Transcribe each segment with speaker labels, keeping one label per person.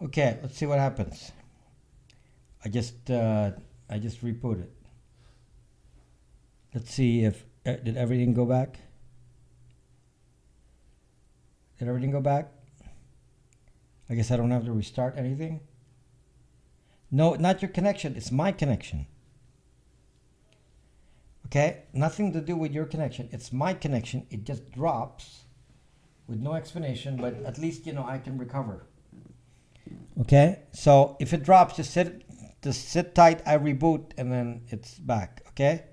Speaker 1: Okay, let's see what happens. I just rebooted. Let's see if did everything go back? Did everything go back? I guess I don't have to restart anything. No, not your connection. It's my connection. Okay, nothing to do with your connection. It's my connection. It just drops with no explanation, but at least I can recover. Okay, so if it drops, just sit tight. I reboot and then it's back. Okay,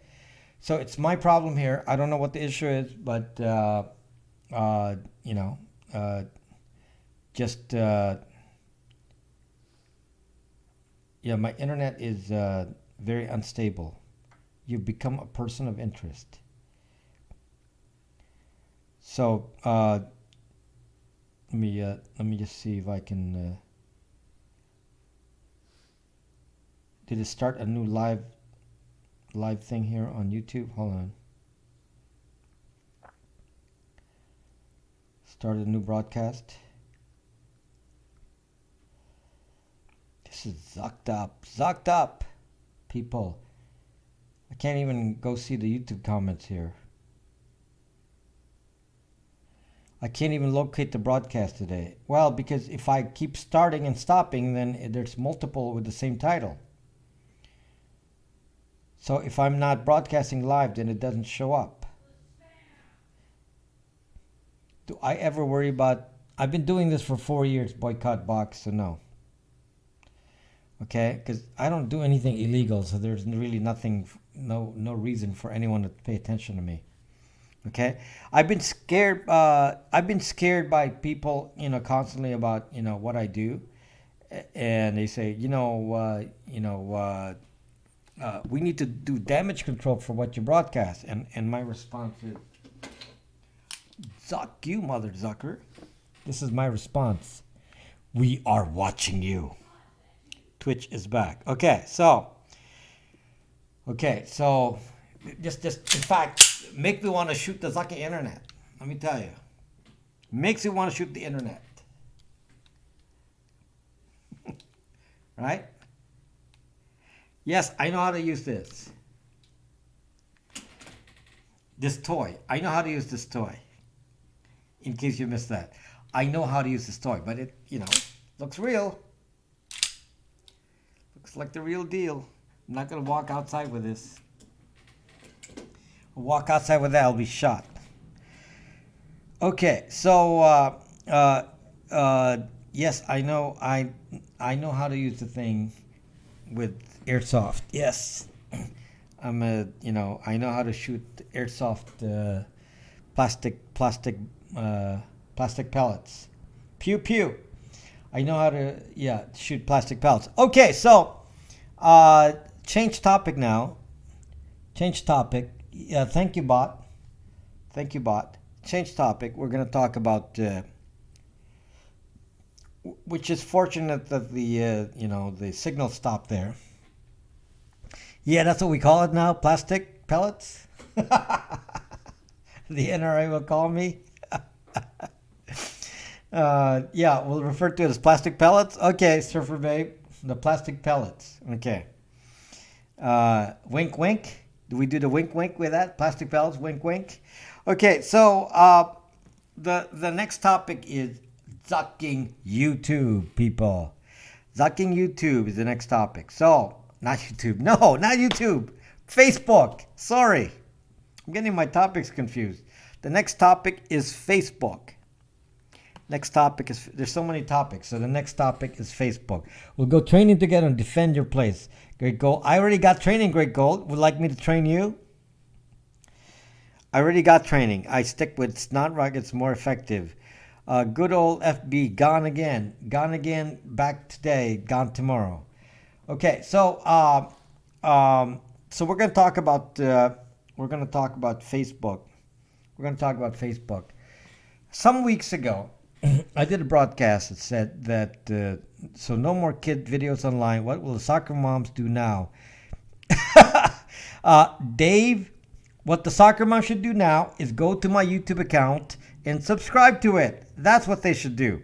Speaker 1: so it's my problem here. I don't know what the issue is, but uh, you know, uh, just yeah, my internet is very unstable. You've become a person of interest. So let me just see if I can. Did it start a new live thing here on YouTube? Hold on. Started a new broadcast. This is zucked up, people. I can't even go see the YouTube comments here. I can't even locate the broadcast today. Well, because if I keep starting and stopping, then there's multiple with the same title. So if I'm not broadcasting live, then it doesn't show up. Do I ever worry about... I've been doing this for 4 years, boycott box, so no. Okay, because I don't do anything illegal, so there's really nothing, no reason for anyone to pay attention to me. Okay, I've been scared. I've been scared by people, constantly about what I do, and they say, we need to do damage control for what you broadcast, and my response is, "Zuck you, mother zucker." This is my response. We are watching you. Twitch is back. Okay, so just in fact, make me want to shoot the Zucky internet. Let me tell you, makes me want to shoot the internet. Right? Yes, I know how to use this. This toy. I know how to use this toy. In case you missed that, I know how to use this toy, but it, looks real. Looks like the real deal. I'm not gonna walk outside with this. Walk outside with that, I'll be shot. Okay, so yes, I know know how to use the thing with airsoft. Yes, I know how to shoot airsoft plastic pellets. Pew pew. I know how to shoot plastic pellets. Okay, so change topic now. Change topic. Yeah, thank you, bot. Thank you, bot. Change topic. We're going to talk about, which is fortunate that the signal stopped there. Yeah, that's what we call it now. Plastic pellets. The NRA will call me. Yeah, we'll refer to it as plastic pellets. Okay, Surfer Babe, the plastic pellets. Okay. Wink, wink. Do we do the wink, wink with that? Plastic pellets, wink, wink. Okay, so the next topic is zucking YouTube, people. Zucking YouTube is the next topic. So, not YouTube. No, not YouTube. Facebook. Sorry. I'm getting my topics confused. The next topic is Facebook. Next topic is, there's so many topics, so the next topic is Facebook. We'll go training together and defend your place. Great Gold. I already got training, Great Gold. Would like me to train you? I already got training. I stick with Snot Rockets, more effective. Good old FB, gone again. Gone again, back today, gone tomorrow. Okay, so we're going to talk about Facebook. We're going to talk about Facebook. Some weeks ago, I did a broadcast that said that, so no more kid videos online. What will the soccer moms do now? Dave, what the soccer mom should do now is go to my YouTube account and subscribe to it. That's what they should do.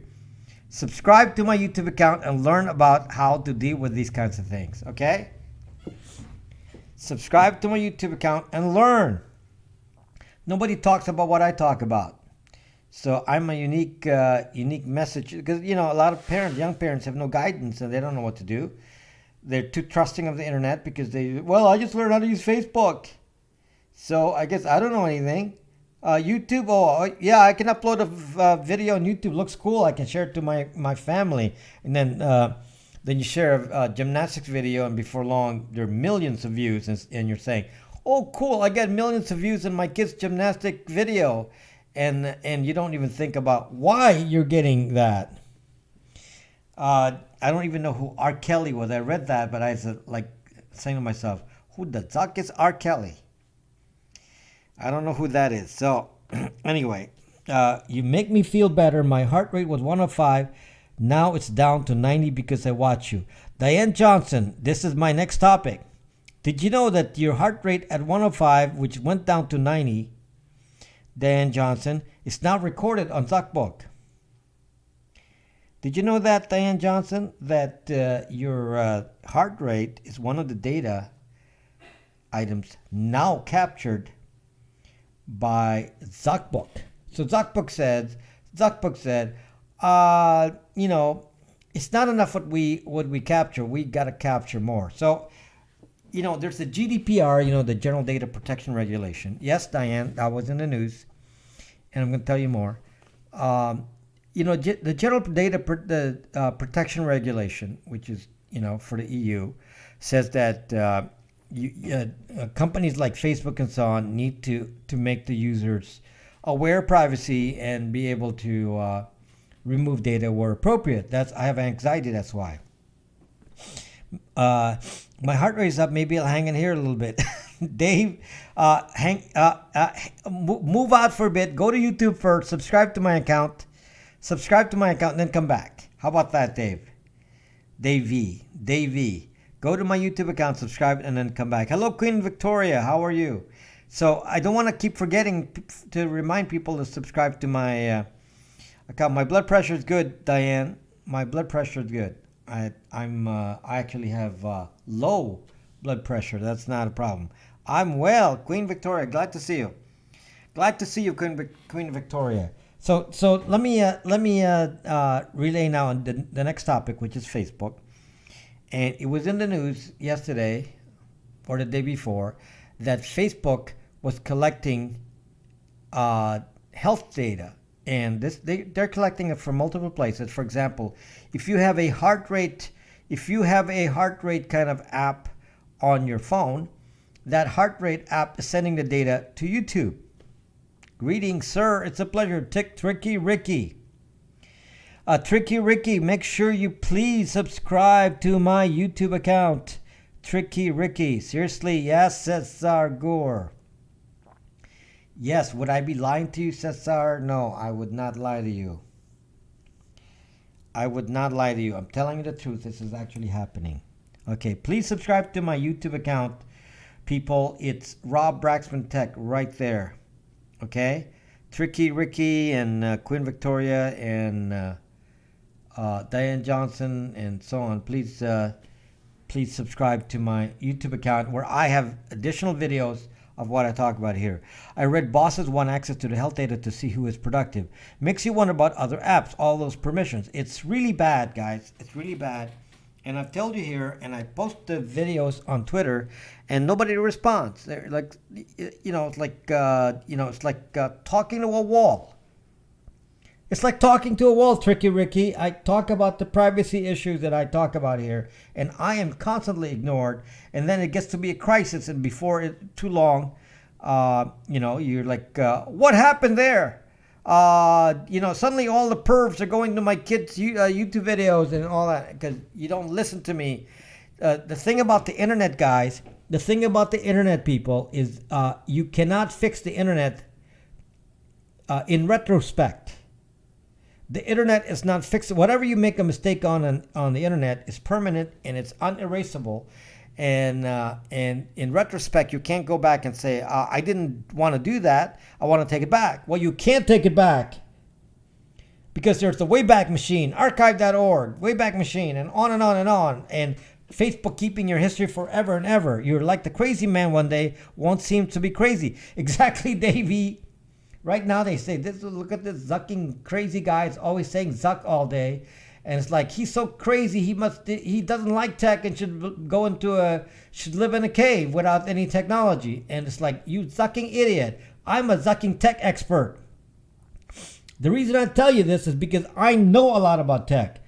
Speaker 1: Subscribe to my YouTube account and learn about how to deal with these kinds of things, okay? Subscribe to my YouTube account and learn. Nobody talks about what I talk about. So I'm a unique message, because, you know, a lot of young parents have no guidance and they don't know what to do. They're too trusting of the internet because I just learned how to use Facebook. So I guess I don't know anything. YouTube, yeah, I can upload a video on YouTube. Looks cool. I can share it to my family. And then you share a gymnastics video, and before long, there are millions of views. And you're saying, oh, cool, I get millions of views in my kid's gymnastic video. And you don't even think about why you're getting that. I don't even know who R. Kelly was. I read that, but I was like saying to myself, who the fuck is R. Kelly? I don't know who that is. So anyway, you make me feel better. My heart rate was 105. Now it's down to 90 because I watch you. Diane Johnson, this is my next topic. Did you know that your heart rate at 105, which went down to 90, Diane Johnson, is now recorded on ZocBook? Did you know that, Diane Johnson, that your heart rate is one of the data items now captured by ZocBook? So ZocBook said, you know, it's not enough what we capture. We got to capture more. So, you know, there's the GDPR, you know, the General Data Protection Regulation. Yes, Diane, that was in the news, and I'm going to tell you more. You know, the General Data Protection Regulation, which is, you know, for the EU, says that companies like Facebook and so on need to make the users aware of privacy and be able to remove data where appropriate. I have anxiety, that's why. My heart rate is up. Maybe I'll hang in here a little bit. Dave, move out for a bit. Go to YouTube first. Subscribe to my account, and then come back. How about that, Dave? Dave V. Go to my YouTube account, subscribe, and then come back. Hello, Queen Victoria. How are you? So I don't want to keep forgetting to remind people to subscribe to my account. My blood pressure is good, Diane. My blood pressure is good. I actually have low blood pressure. That's not a problem. I'm well, Queen Victoria. Glad to see you. Glad to see you, Queen Victoria. So let me relay now on the next topic, which is Facebook. And it was in the news yesterday or the day before that Facebook was collecting health data. And they're collecting it from multiple places. For example, if you have a heart rate kind of app on your phone, that heart rate app is sending the data to YouTube. Greetings, sir. It's a pleasure. Tricky Ricky. Tricky Ricky, make sure you please subscribe to my YouTube account. Tricky Ricky. Seriously, yes, Cesar Gore. Yes, would I be lying to you, Cesar? No, I would not lie to you. I would not lie to you. I'm telling you the truth. This is actually happening. Okay, please subscribe to my YouTube account, people. It's Rob Braxman Tech right there. Okay? Tricky Ricky and Queen Victoria and Diane Johnson and so on. Please subscribe to my YouTube account where I have additional videos of what I talk about here. I read bosses want access to the health data to see who is productive. Makes you wonder about other apps, all those permissions. It's really bad, guys. It's really bad. And I've told you here, and I post the videos on Twitter, and nobody responds. They're like, it's like talking to a wall. It's like talking to a wall, Tricky Ricky. I talk about the privacy issues that I talk about here, and I am constantly ignored. And then it gets to be a crisis, and before too long, you're like, what happened there? Suddenly all the pervs are going to my kids' YouTube videos and all that because you don't listen to me. The thing about the internet, guys, people, is you cannot fix the internet in retrospect. The internet is not fixed. Whatever you make a mistake on the internet is permanent and it's unerasable. And in retrospect, you can't go back and say, I didn't want to do that. I want to take it back. Well, you can't take it back Because there's the Wayback Machine, archive.org, Wayback Machine, and on and on and on. And Facebook keeping your history forever and ever. You're like the crazy man one day, won't seem to be crazy. Exactly, Davey. Right now they say, look at this zucking crazy guy. It's always saying zuck all day. And it's like, he's so crazy, he doesn't like tech and should live in a cave without any technology. And it's like, you zucking idiot. I'm a zucking tech expert. The reason I tell you this is because I know a lot about tech.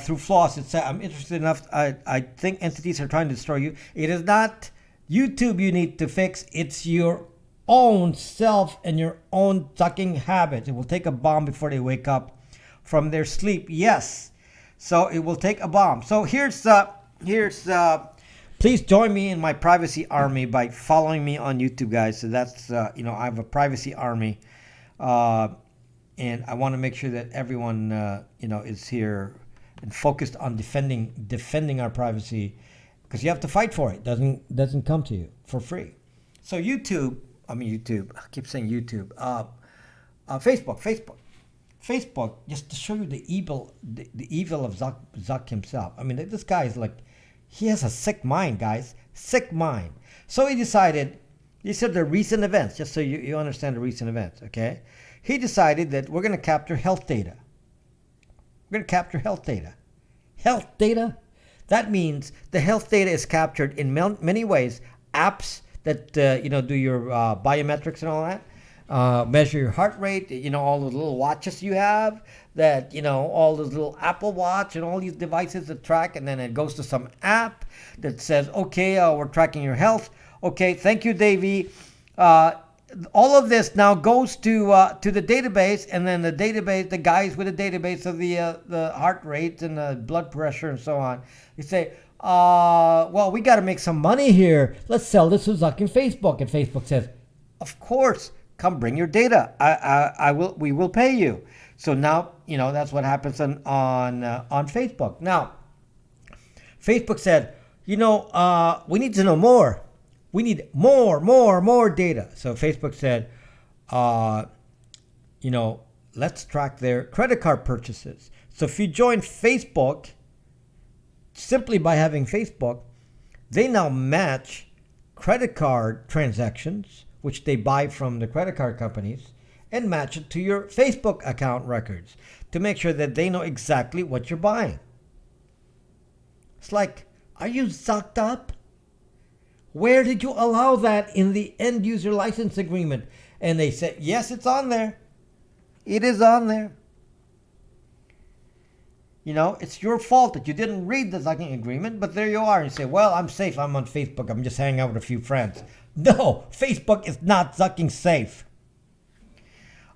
Speaker 1: Through Floss, I'm interested enough. I think entities are trying to destroy you. It is not YouTube you need to fix. It's your own self and your own zucking habits. It will take a bomb before they wake up from their sleep. Yes. So it will take a bomb. So here's please join me in my privacy army by following me on YouTube, guys. So that's I have a privacy army, and I want to make sure that everyone is here and focused on defending our privacy, because you have to fight for it. Doesn't come to you for free. So YouTube. I keep saying YouTube. Facebook, just to show you the evil of Zuck himself. I mean, this guy is like, he has a sick mind, guys. Sick mind. So he decided, these are the recent events, just so you understand the recent events, okay? He decided that we're going to capture health data. We're going to capture health data. Health data? That means the health data is captured in many ways. Apps that, do your biometrics and all that. Measure your heart rate, all the little watches you have, that, all those little Apple Watch and all these devices that track, and then it goes to some app that says, okay, we're tracking your health. Okay, thank you, Davey. All of this now goes to the database, and then the database, the guys with the database of the heart rate and the blood pressure and so on, they say, well, we got to make some money here. Let's sell this to Zuck and Facebook. And Facebook says, of course, come bring your data. We will pay you. So now, that's what happens on Facebook. Now, Facebook said, we need to know more. We need more data. So Facebook said, let's track their credit card purchases. So if you join Facebook, simply by having Facebook, they now match credit card transactions, which they buy from the credit card companies, and match it to your Facebook account records to make sure that they know exactly what you're buying. It's like, are you sucked up? Where did you allow that in the end user license agreement? And they said, yes, it's on there. It is on there. It's your fault that you didn't read the zucking agreement, but there you are. And you say, well, I'm safe. I'm on Facebook. I'm just hanging out with a few friends. No, Facebook is not zucking safe.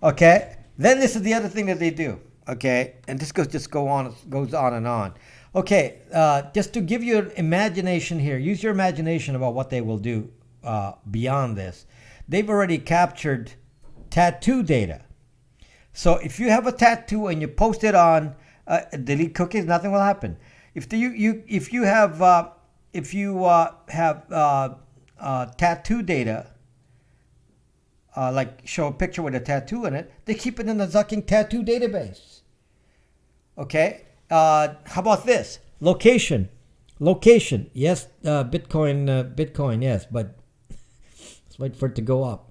Speaker 1: Okay? Then this is the other thing that they do. Okay? And this goes on and on. Okay, just to give you an imagination here, use your imagination about what they will do beyond this. They've already captured tattoo data. So if you have a tattoo and you post it on delete cookies, nothing will happen. If you have tattoo data, like show a picture with a tattoo in it, they keep it in the zucking tattoo database. Okay. How about this? Location. Yes, Bitcoin, yes, but let's wait for it to go up.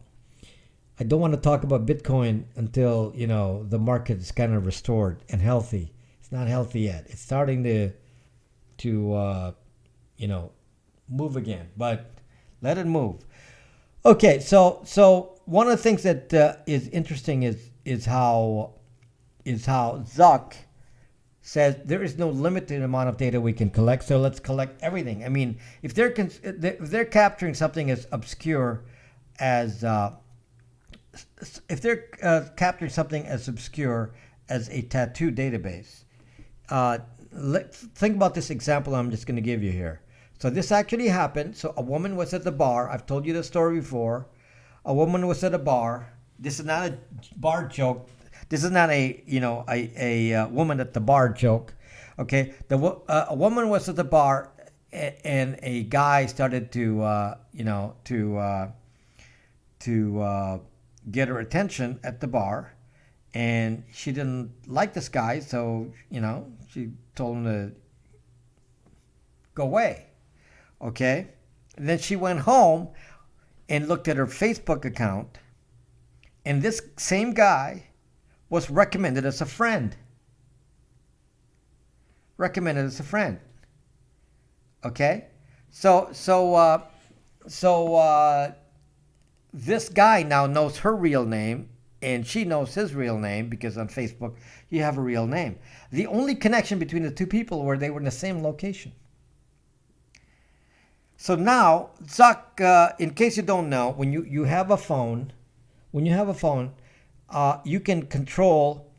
Speaker 1: I don't want to talk about Bitcoin until, the market is kind of restored and healthy. It's not healthy yet. It's starting to move again, but let it move. Okay, so one of the things that is interesting is how Zuck says there is no limited amount of data we can collect, so let's collect everything. I mean, if they're capturing something as obscure as a tattoo database, think about this example I'm just going to give you here. So this actually happened. So a woman was at the bar. I've told you the story before. A woman was at a bar. This is not a bar joke. This is not a woman at the bar joke. Okay, a woman was at the bar, and a guy started to get her attention at the bar, and she didn't like this guy, so she told him to go away. Okay, and then she went home and looked at her Facebook account, and this same guy was recommended as a friend. Recommended as a friend. Okay, so this guy now knows her real name, and she knows his real name, because on Facebook you have a real name. The only connection between the two people were they were in the same location. So now, Zuck, in case you don't know, when you have a phone, you can control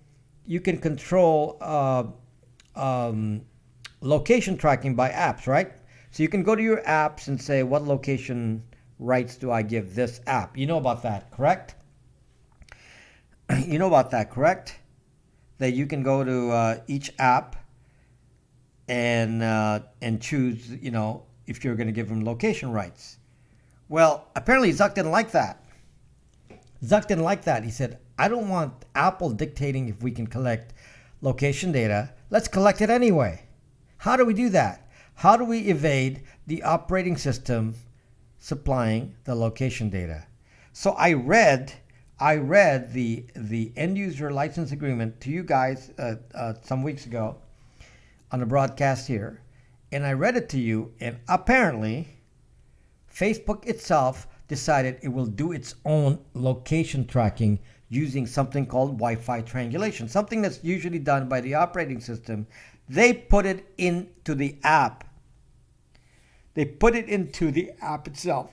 Speaker 1: location tracking by apps, right? So you can go to your apps and say, what location rights do I give this app? You know about that, correct? You know about that, correct? That you can go to each app and choose, if you're going to give them location rights. Well, apparently Zuck didn't like that. He said, I don't want Apple dictating if we can collect location data. Let's collect it anyway. How do we do that? How do we evade the operating system supplying the location data? So I read the end user license agreement to you guys some weeks ago on the broadcast here, and I read it to you, and apparently Facebook itself decided it will do its own location tracking using something called Wi-Fi triangulation, something that's usually done by the operating system. They put it into the app. They put it into the app itself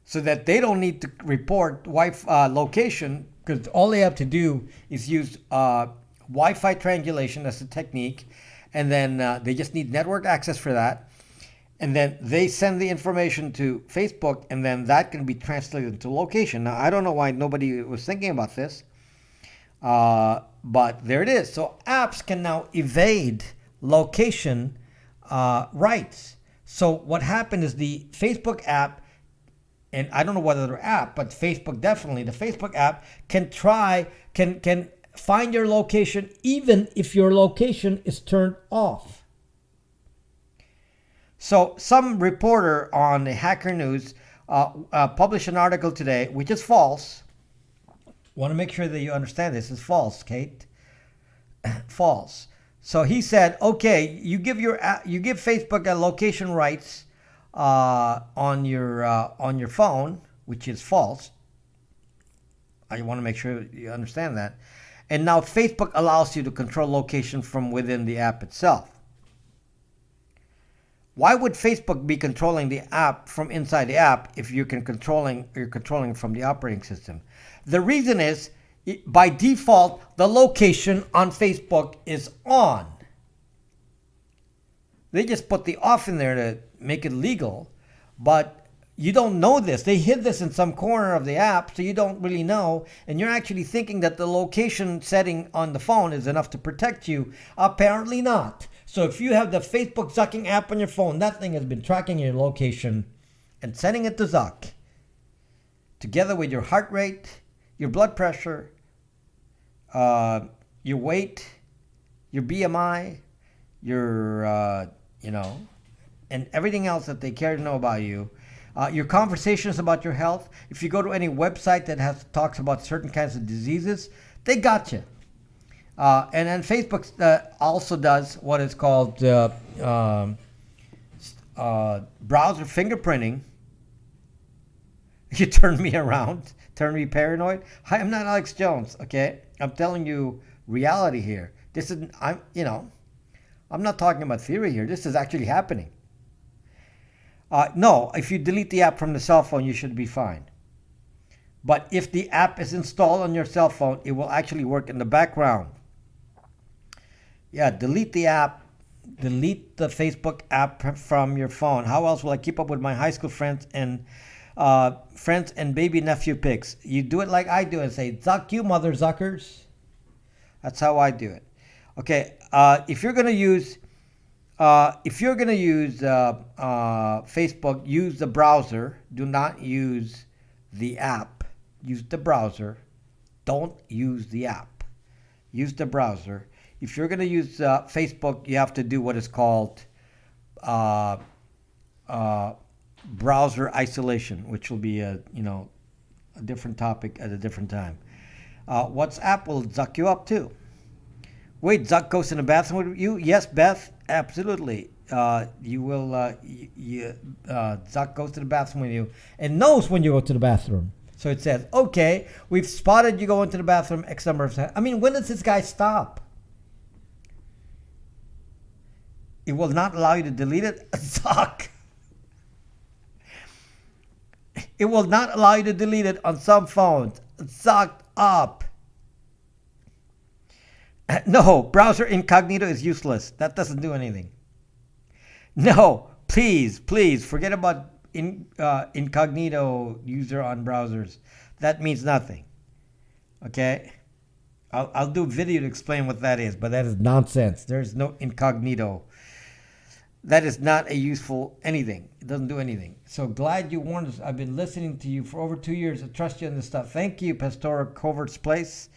Speaker 1: so that they don't need to report Wi-Fi location, because all they have to do is use Wi-Fi triangulation as a technique, and then they just need network access for that. And then they send the information to Facebook, and then that can be translated into location. Now, I don't know why nobody was thinking about this, but there it is. So apps can now evade location rights. So what happened is the Facebook app, and I don't know what other app, but Facebook definitely, the Facebook app can find your location even if your location is turned off. So some reporter on Hacker News published an article today, which is false. Want to make sure that you understand this is false, Kate. False. So he said, okay, you give Facebook a location rights on your phone, which is false. I want to make sure you understand that. And now Facebook allows you to control location from within the app itself. Why would Facebook be controlling the app from inside the app if you're controlling from the operating system? The reason is, by default, the location on Facebook is on. They just put the off in there to make it legal, but you don't know this. They hid this in some corner of the app, so you don't really know, and you're actually thinking that the location setting on the phone is enough to protect you. Apparently not. So if you have the Facebook Zucking app on your phone, that thing has been tracking your location and sending it to Zuck, together with your heart rate, your blood pressure, your weight, your BMI, your, and everything else that they care to know about you. Your conversations about your health. If you go to any website that talks about certain kinds of diseases, they got you. And then Facebook also does what is called browser fingerprinting. You turned me around, turned me paranoid. Hi, I'm not Alex Jones, okay? I'm telling you reality here. This is, I'm not talking about theory here. This is actually happening. No, if you delete the app from the cell phone, you should be fine. But if the app is installed on your cell phone, it will actually work in the background. Yeah, delete the app. Delete the Facebook app from your phone. How else will I keep up with my high school friends and baby nephew pics? You do it like I do and say, "Zuck you, mother Zuckers." That's how I do it. Okay, if you're gonna use Facebook, use the browser. Do not use the app. Use the browser. Don't use the app. use the browser. If you're going to use Facebook, you have to do what is called uh, browser isolation, which will be a different topic at a different time. WhatsApp will zuck you up too. Wait, Zuck goes in the bathroom with you? Yes, Beth, absolutely. You will. Zuck goes to the bathroom with you and knows when you go to the bathroom. So it says, okay, we've spotted you going to the bathroom X number of times. I mean, when does this guy stop? It will not allow you to delete it. Zuck. It will not allow you to delete it on some phones. Zucked up. No, browser incognito is useless. That doesn't do anything. No, please, forget about incognito user on browsers. That means nothing. Okay? I'll do a video to explain what that is, but that is nonsense. There's no incognito. That is not a useful anything. It doesn't do anything. So glad you warned us. I've been listening to you for over 2 years. I trust you on this stuff. Thank you, Pastor Covert's Place.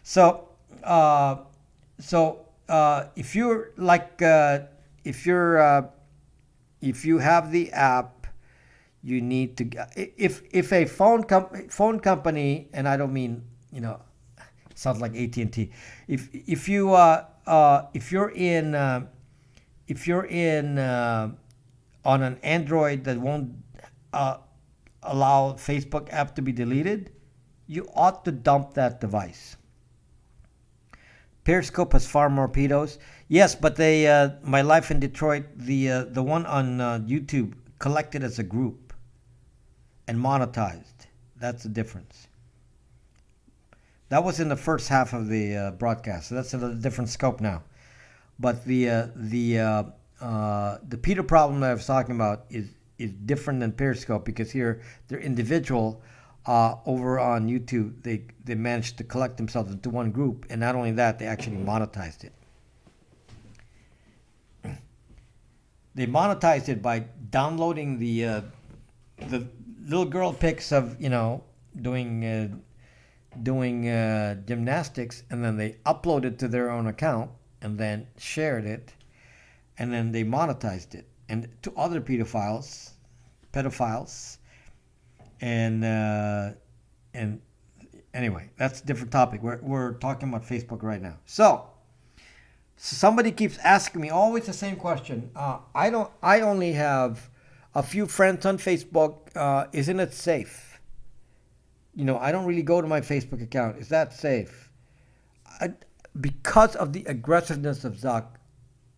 Speaker 1: So, if you're like, if you have the app, you need to. If a phone company, and I don't mean sounds like AT&T. If you're in on an Android that won't allow Facebook app to be deleted, you ought to dump that device. Periscope has far more pedos. Yes, but they My Life in Detroit, the one on YouTube, collected as a group and monetized. That's the difference. That was in the first half of the broadcast, so that's a different scope now. But the pedo problem that I was talking about is different than Periscope, because here they're individual. Over on YouTube, they managed to collect themselves into one group, and not only that, they actually monetized it. They monetized it by downloading the little girl pics of doing gymnastics, and then they uploaded it to their own account, and then shared it, and then they monetized it, and to other pedophiles. And anyway, that's a different topic. We're talking about Facebook right now. So somebody keeps asking me always the same question. I only have a few friends on Facebook. Isn't it safe? I don't really go to my Facebook account. Is that safe? Because of the aggressiveness of Zuck,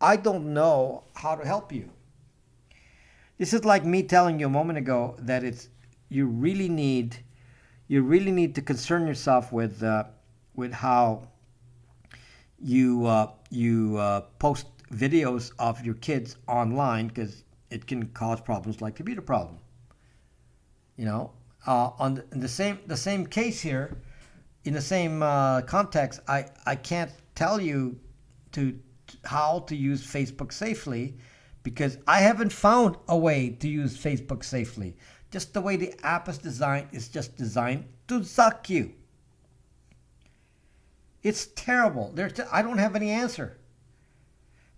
Speaker 1: I don't know how to help you. This is like me telling you a moment ago that you really need to concern yourself with how you post videos of your kids online, because it can cause problems like computer problem. On the same case here, in the same context, I can't tell you how to use Facebook safely, because I haven't found a way to use Facebook safely. Just the way the app is just designed to suck you. It's terrible. I don't have any answer.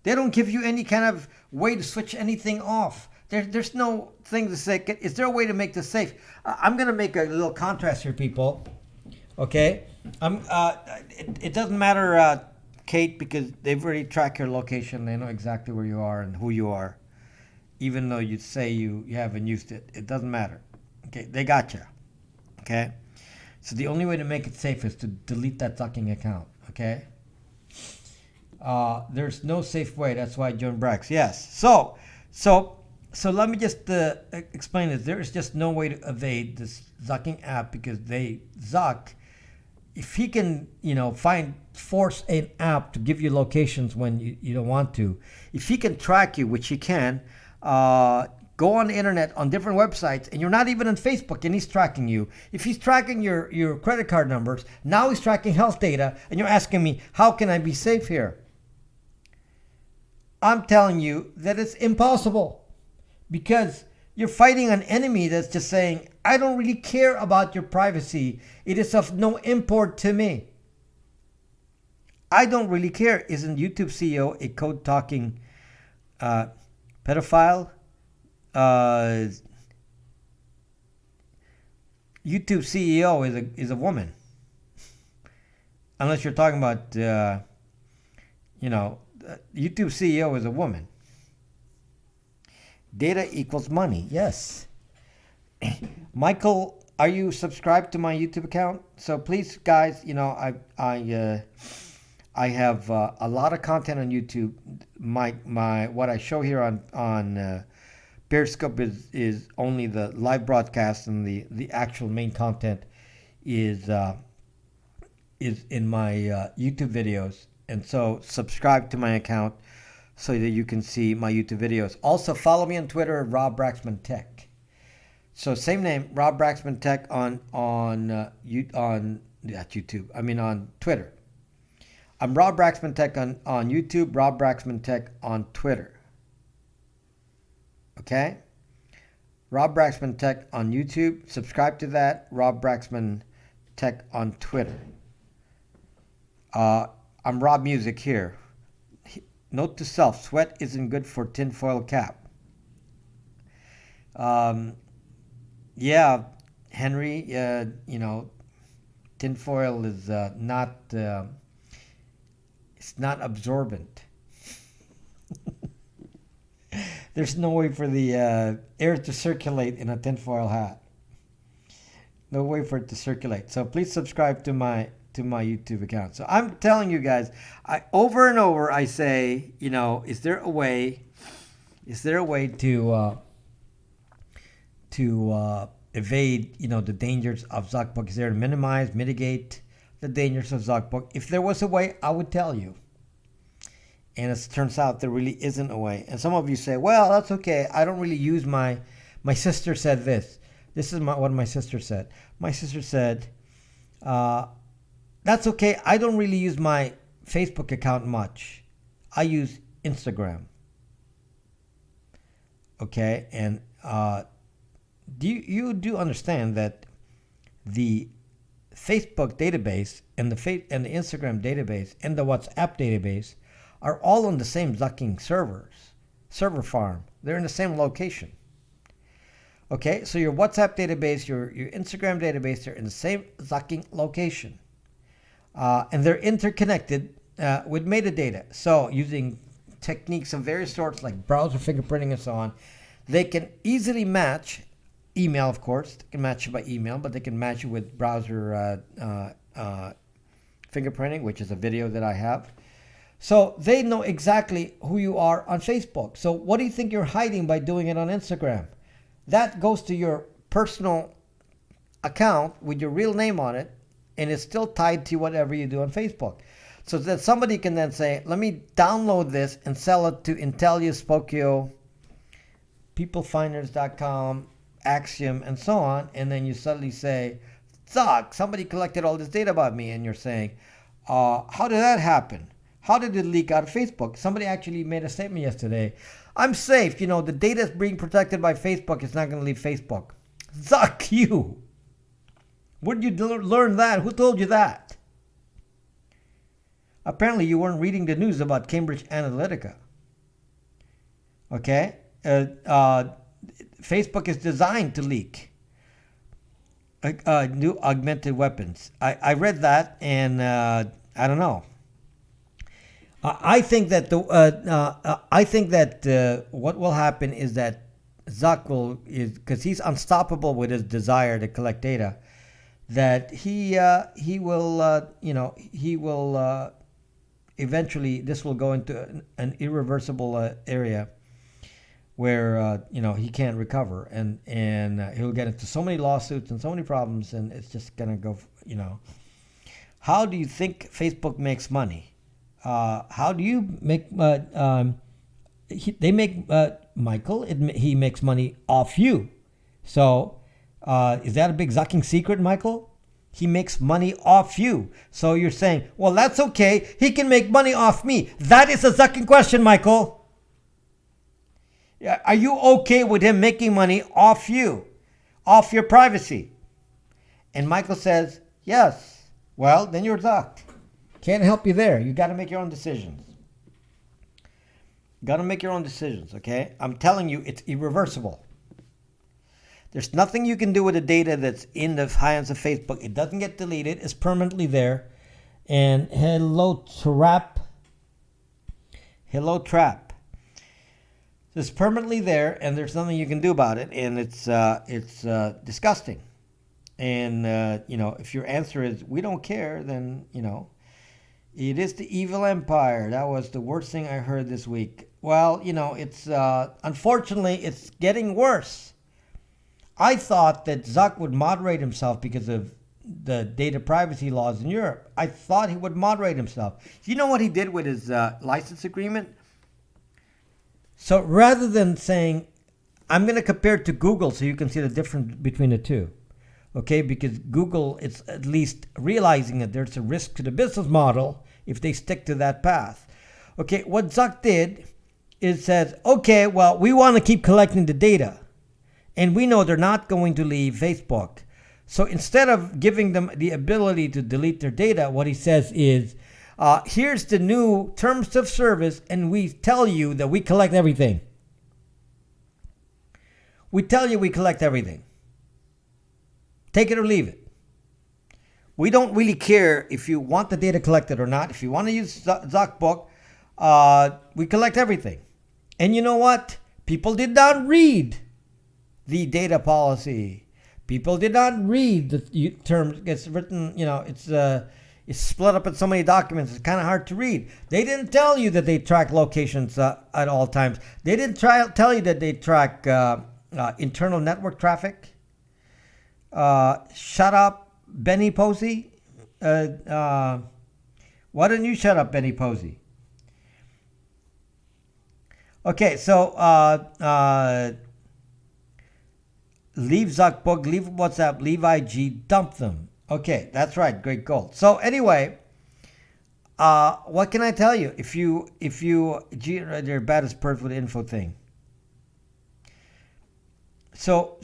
Speaker 1: They don't give you any kind of way to switch anything off. There's no thing to say. Is there a way to make this safe? I'm going to make a little contrast here, people. Okay? It doesn't matter, Kate, because they've already tracked your location. They know exactly where you are and who you are. Even though you say you haven't used it, it doesn't matter. Okay, they got you. Okay, so the only way to make it safe is to delete that sucking account. Okay, there's no safe way. That's why John brags. Yes. So let me just explain this. There is just no way to evade this Zucking app, because Zuck, if he can, force an app to give you locations when you don't want to, if he can track you, which he can. Go on the internet on different websites, and you're not even on Facebook, and he's tracking you. If he's tracking your credit card numbers, now he's tracking health data, and you're asking me, how can I be safe here? I'm telling you that it's impossible, because you're fighting an enemy that's just saying, I don't really care about your privacy. It is of no import to me. I don't really care. Isn't YouTube CEO a code talking pedophile? YouTube CEO is a woman, unless you're talking about YouTube CEO is a woman. Data equals money. Yes. Michael, are you subscribed to my YouTube account? So please, guys, I have a lot of content on YouTube. My what I show here on Periscope is only the live broadcast, and the actual main content is in my YouTube videos. And so subscribe to my account so that you can see my YouTube videos. Also follow me on Twitter, Rob Braxman Tech. So same name, Rob Braxman Tech on YouTube. I mean on Twitter. I'm Rob Braxman Tech on YouTube, Rob Braxman Tech on Twitter. Okay? Rob Braxman Tech on YouTube. Subscribe to that. Rob Braxman Tech on Twitter. I'm Rob Music here. Note to self, sweat isn't good for tinfoil cap. Yeah, Henry, tinfoil is not, it's not absorbent. There's no way for the air to circulate in a tinfoil hat. No way for it to circulate. So please subscribe to my YouTube account. So I'm telling you guys, over and over I say, is there a way to evade, the dangers of Zuckbook? Is there to mitigate the dangers of Zuckbook? If there was a way, I would tell you. And it turns out there really isn't a way. And some of you say, well, that's okay. I don't really use my sister said this. This is what my sister said. My sister said, that's okay. I don't really use my Facebook account much. I use Instagram. Okay. And you do understand that the Facebook database and the Instagram database and the WhatsApp database are all on the same Zucking server farm. They're in the same location. Okay, so your WhatsApp database, your Instagram database, they're in the same Zucking location. And they're interconnected with metadata. So using techniques of various sorts like browser fingerprinting and so on, they can easily match email, of course. They can match you by email, but they can match you with browser fingerprinting, which is a video that I have. So they know exactly who you are on Facebook. So what do you think you're hiding by doing it on Instagram? That goes to your personal account with your real name on it, and it's still tied to whatever you do on Facebook. So that somebody can then say, let me download this and sell it to Intellia, Spokio, peoplefinders.com, Axiom, and so on. And then you suddenly say, Zuck, somebody collected all this data about me. And you're saying, how did that happen? How did it leak out of Facebook? Somebody actually made a statement yesterday. I'm safe. The data is being protected by Facebook. It's not going to leave Facebook. Zuck you. Where did you learn that? Who told you that? Apparently you weren't reading the news about Cambridge Analytica. Okay? Facebook is designed to leak new augmented weapons. I read that, and I don't know. I think that what will happen is that Zuck because he's unstoppable with his desire to collect data, that he will eventually this will go into an irreversible area where he can't recover, and he'll get into so many lawsuits and so many problems, and it's just gonna go. How do you think Facebook makes money? How do you make? They make Michael. He makes money off you. So is that a big Zucking secret, Michael? He makes money off you. So you're saying, well, that's okay. He can make money off me. That is a Zucking question, Michael. Are you okay with him making money off you, off your privacy? And Michael says, yes. Well, then you're Zucked. Can't help you there. You got to make your own decisions. Got to make your own decisions, okay? I'm telling you, it's irreversible. There's nothing you can do with the data that's in the hands of Facebook. It doesn't get deleted. It's permanently there. And hello, Trap. Hello, Trap. It's permanently there, and there's nothing you can do about it. And it's disgusting. And, if your answer is, we don't care, then, it is the evil empire. That was the worst thing I heard this week. Well, it's, unfortunately, it's getting worse. I thought that Zuck would moderate himself because of the data privacy laws in Europe. I thought he would moderate himself. Do you know what he did with his license agreement? So rather than saying, I'm going to compare it to Google so you can see the difference between the two. Okay, because Google is at least realizing that there's a risk to the business model if they stick to that path. Okay, what Zuck did is says, okay, well, we want to keep collecting the data. And we know they're not going to leave Facebook. So instead of giving them the ability to delete their data, what he says is, here's the new terms of service, and we tell you that we collect everything. We tell you we collect everything. Take it or leave it. We don't really care if you want the data collected or not. If you want to use ZocBook, we collect everything. And you know what? People did not read the data policy. People did not read the terms. It's written, it's split up in so many documents. It's kind of hard to read. They didn't tell you that they track locations at all times. They didn't tell you that they track internal network traffic. Shut up, Benny Posey. Why don't you shut up, Benny Posey? Okay, so leave ZocBook, leave WhatsApp, leave IG, dump them. Okay, that's right, great goal. So anyway, what can I tell you? If you, they're bad as pervs with the info thing. So.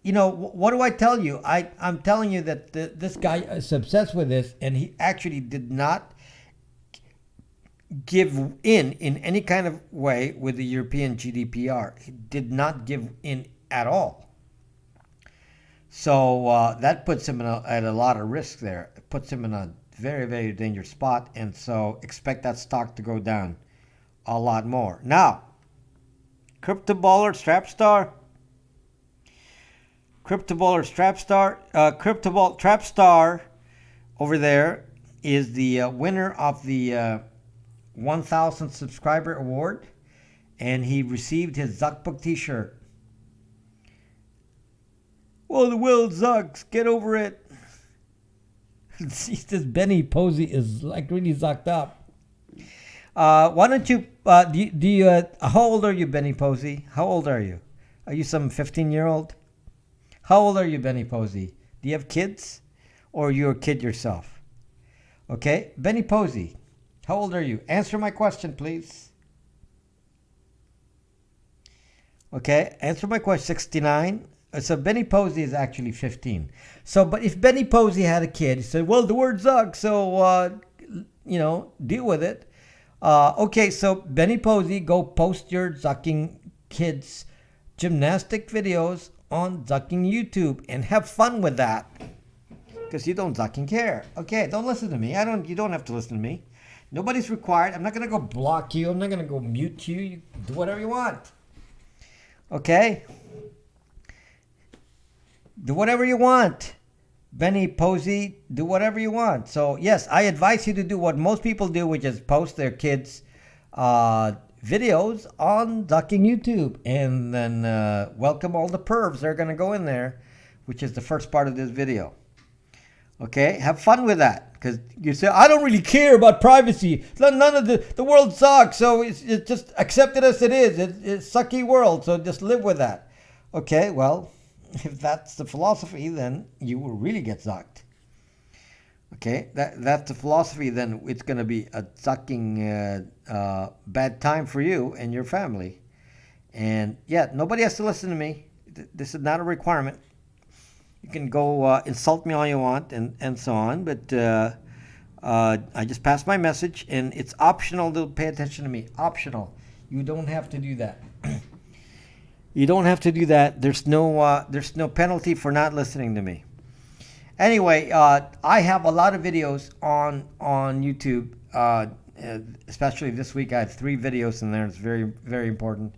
Speaker 1: What do I tell you? I'm telling you that this guy is obsessed with this, and he actually did not give in any kind of way with the European GDPR. He did not give in at all. So that puts him at a lot of risk there. It puts him in a very, very dangerous spot, and so expect that stock to go down a lot more. Now, CryptoBaller, Trapstar over there is the winner of the 1,000 subscriber award, and he received his ZocBook t-shirt. Well, the world sucks. Get over it. This Benny Posey is like really zucked up. Why don't you, how old are you, Benny Posey? How old are you? Are you some 15-year-old? How old are you, Benny Posey? Do you have kids? Or are you a kid yourself? Okay, Benny Posey, how old are you? Answer my question, please. Okay, answer my question. 69. So Benny Posey is actually 15. So, but if Benny Posey had a kid, he said, well, the word zuck, so, deal with it. Okay, so Benny Posey, go post your zucking kids gymnastic videos on zucking YouTube and have fun with that, because you don't zucking care. Okay, don't listen to me. You don't have to listen to me. Nobody's required. I'm not going to go block you. I'm not going to go mute you. You do whatever you want. Okay? Do whatever you want. Benny Posey, do whatever you want. So, yes, I advise you to do what most people do, which is post their kids' videos on zucking YouTube. And then welcome all the pervs. They're going to go in there, which is the first part of this video. Okay? Have fun with that. Because you say, I don't really care about privacy. None of the world sucks. So it's just accept it as it is. It's a sucky world. So just live with that. Okay, well, if that's the philosophy, then you will really get zucked. Okay, that's the philosophy, then it's going to be a sucking bad time for you and your family. And yeah, nobody has to listen to me. This is not a requirement. You can go insult me all you want and so on, but I just passed my message, and it's optional to pay attention to me. Optional. You don't have to do that. You don't have to do that. There's no penalty for not listening to me. Anyway, I have a lot of videos on YouTube. Especially this week, I had 3 videos in there. It's very, very important,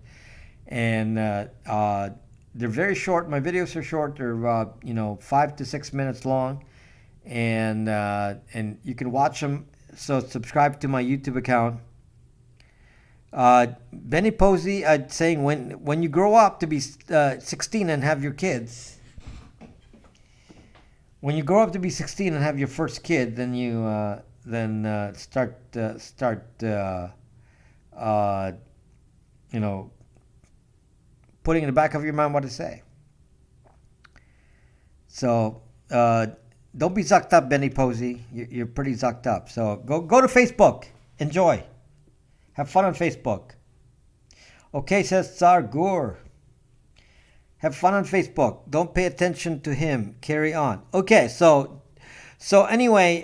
Speaker 1: and they're very short. My videos are short. They're 5 to 6 minutes long, and you can watch them. So subscribe to my YouTube account. Benny Posey saying when you grow up to be 16 and have your kids. When you grow up to be 16 and have your first kid, then you start putting in the back of your mind what to say. So don't be zucked up, Benny Posey. You're pretty zucked up. So go to Facebook. Enjoy. Have fun on Facebook. Okay, says Tsar Gur. Have fun on Facebook. Don't pay attention to him. Carry on. Okay, so anyway,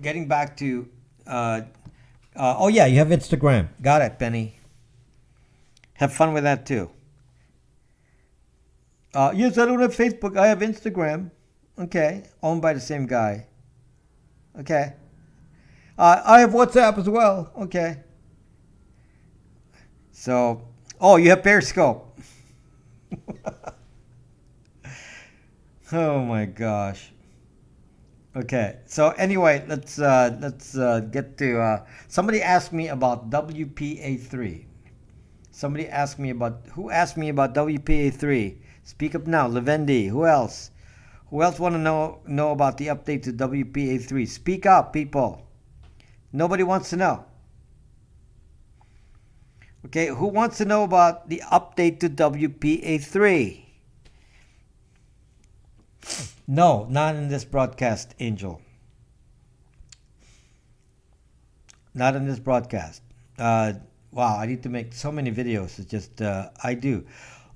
Speaker 1: getting back to, oh yeah, you have Instagram. Got it, Benny. Have fun with that too. Yes, I don't have Facebook. I have Instagram. Okay, owned by the same guy. Okay. I have WhatsApp as well. Okay. So, you have Periscope. Oh my gosh. Okay. So anyway, let's get to. Somebody asked me about WPA3. Who asked me about WPA3? Speak up now, Levendi. Who else? Who else want to know about the update to WPA3? Speak up, people. Nobody wants to know. Okay, who wants to know about the update to WPA3? No, not in this broadcast, Angel. Not in this broadcast. Wow, I need to make so many videos. It's just, I do.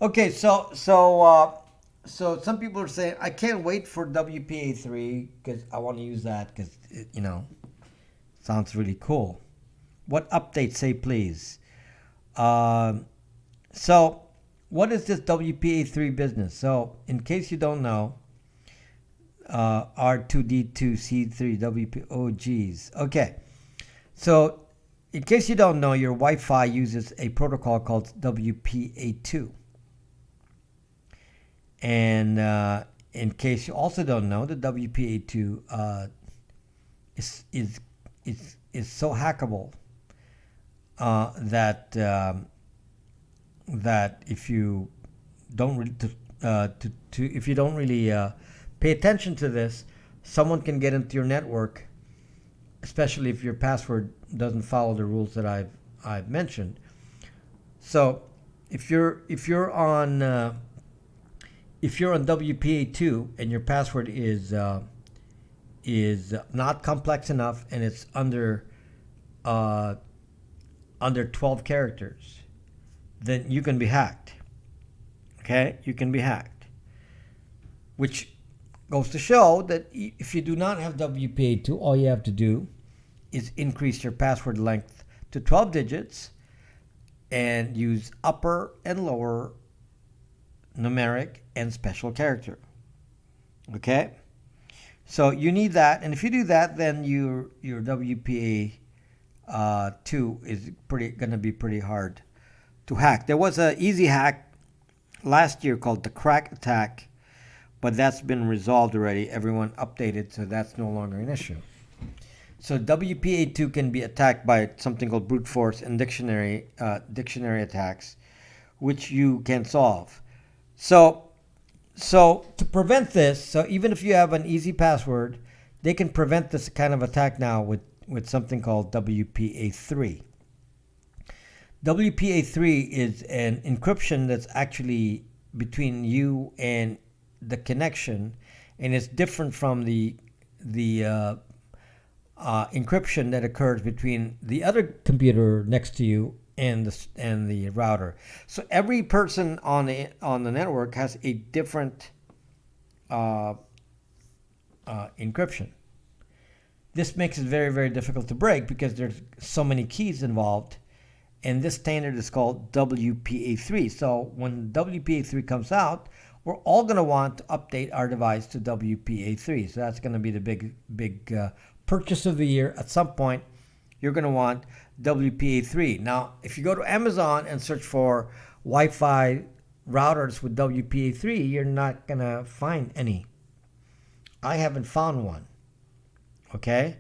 Speaker 1: Okay, so some people are saying, I can't wait for WPA3 because I want to use that because, sounds really cool. What updates say, please? So what is this WPA3 business? So in case you don't know, R2D2C3 WP, oh geez. Okay. So in case you don't know, your Wi-Fi uses a protocol called WPA2. And in case you also don't know, the WPA2 is so hackable that if you don't really pay attention to this, someone can get into your network, especially if your password doesn't follow the rules that I've mentioned. So if you're on WPA2 and your password is not complex enough and it's under 12 characters, then you can be hacked. Okay, you can be hacked, which goes to show that if you do not have WPA2, all you have to do is increase your password length to 12 digits and use upper and lower numeric and special character. Okay, so you need that, and if you do that, then your WPA2 is going to be pretty hard to hack. There was an easy hack last year called the crack attack, but that's been resolved already. Everyone updated, so that's no longer an issue. So WPA2 can be attacked by something called brute force and dictionary attacks, which you can solve. So to prevent this, so even if you have an easy password, they can prevent this kind of attack now with something called WPA3. WPA3 is an encryption that's actually between you and the connection, and it's different from the encryption that occurs between the other computer next to you and the router. So every person on the network has a different uh, encryption. This makes it very, very difficult to break because there's so many keys involved. And this standard is called WPA3. So when WPA3 comes out, we're all going to want to update our device to WPA3. So that's going to be the big purchase of the year. At some point, you're going to want WPA3. Now, if you go to Amazon and search for Wi-Fi routers with WPA3, you're not going to find any. I haven't found one. Okay?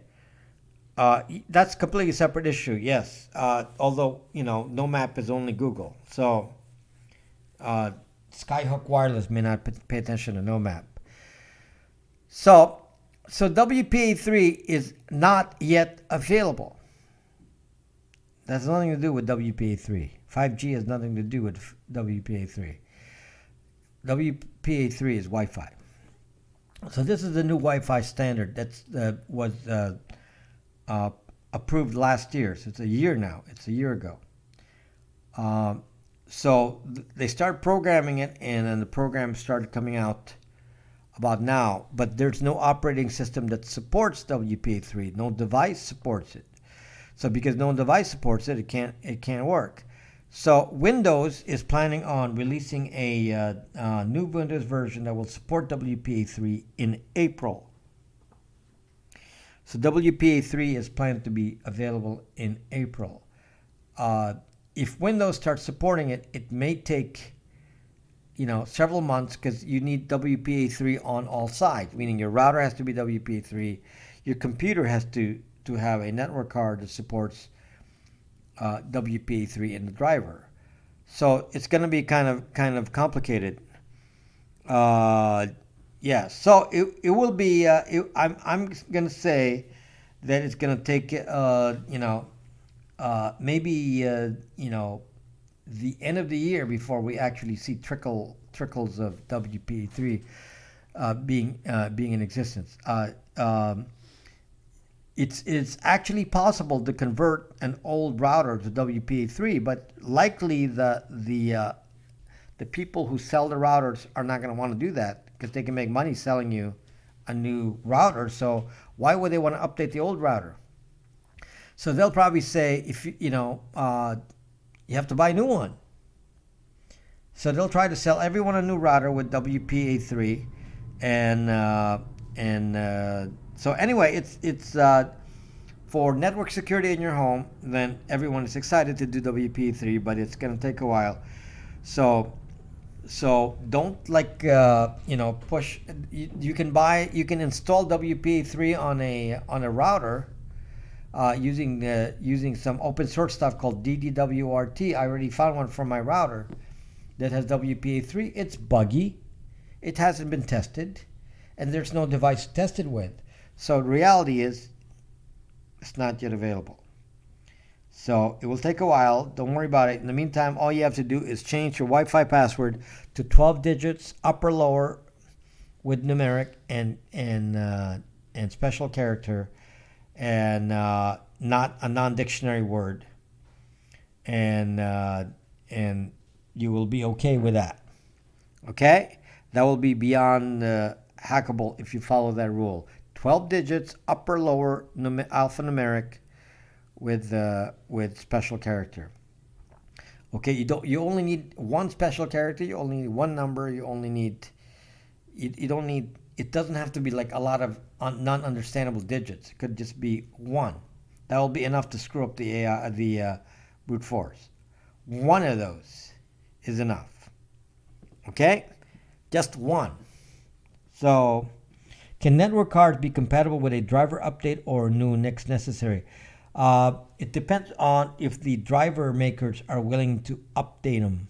Speaker 1: That's a completely separate issue, yes. Although, no map is only Google. So, Skyhook Wireless may not pay attention to no map. So WPA3 is not yet available. That has nothing to do with WPA3. 5G has nothing to do with WPA3. WPA3 is Wi-Fi. So this is the new Wi-Fi standard that was approved last year. So it's a year now. It's a year ago. So they started programming it, and then the program started coming out about now. But there's no operating system that supports WPA3. No device supports it. So because no device supports it, it can't work. So Windows is planning on releasing a new Windows version that will support WPA3 in April. So WPA3 is planned to be available in April. If Windows starts supporting it, it may take several months because you need WPA3 on all sides, meaning your router has to be WPA3, your computer has to have a network card that supports WPA3 in the driver. So it's going to be kind of complicated. Yeah, so it will be. I'm going to say that it's going to take maybe the end of the year before we actually see trickles of WPA3 being in existence. It's actually possible to convert an old router to WPA3, but likely the people who sell the routers are not going to want to do that because they can make money selling you a new router. So why would they want to update the old router? So they'll probably say, if you have to buy a new one. So they'll try to sell everyone a new router with WPA3, so anyway, it's for network security in your home. Then everyone is excited to do WPA3, but it's going to take a while. So don't push. You can install WPA3 on a router using some open source stuff called DDWRT. I already found one for my router that has WPA3. It's buggy. It hasn't been tested, and there's no device tested with. So the reality is, it's not yet available. So it will take a while. Don't worry about it. In the meantime, all you have to do is change your Wi-Fi password to 12 digits, upper lower, with numeric and special character, and not a non-dictionary word, and you will be okay with that. Okay, that will be beyond hackable if you follow that rule. 12 digits, upper lower, alphanumeric, with special character. Okay, you only need one special character. You only need one number. You only need. You don't need. It doesn't have to be like a lot of non-understandable digits. It could just be one. That will be enough to screw up the brute force. One of those is enough. Okay, just one. So, can network cards be compatible with a driver update or new NICs necessary? It depends on if the driver makers are willing to update them.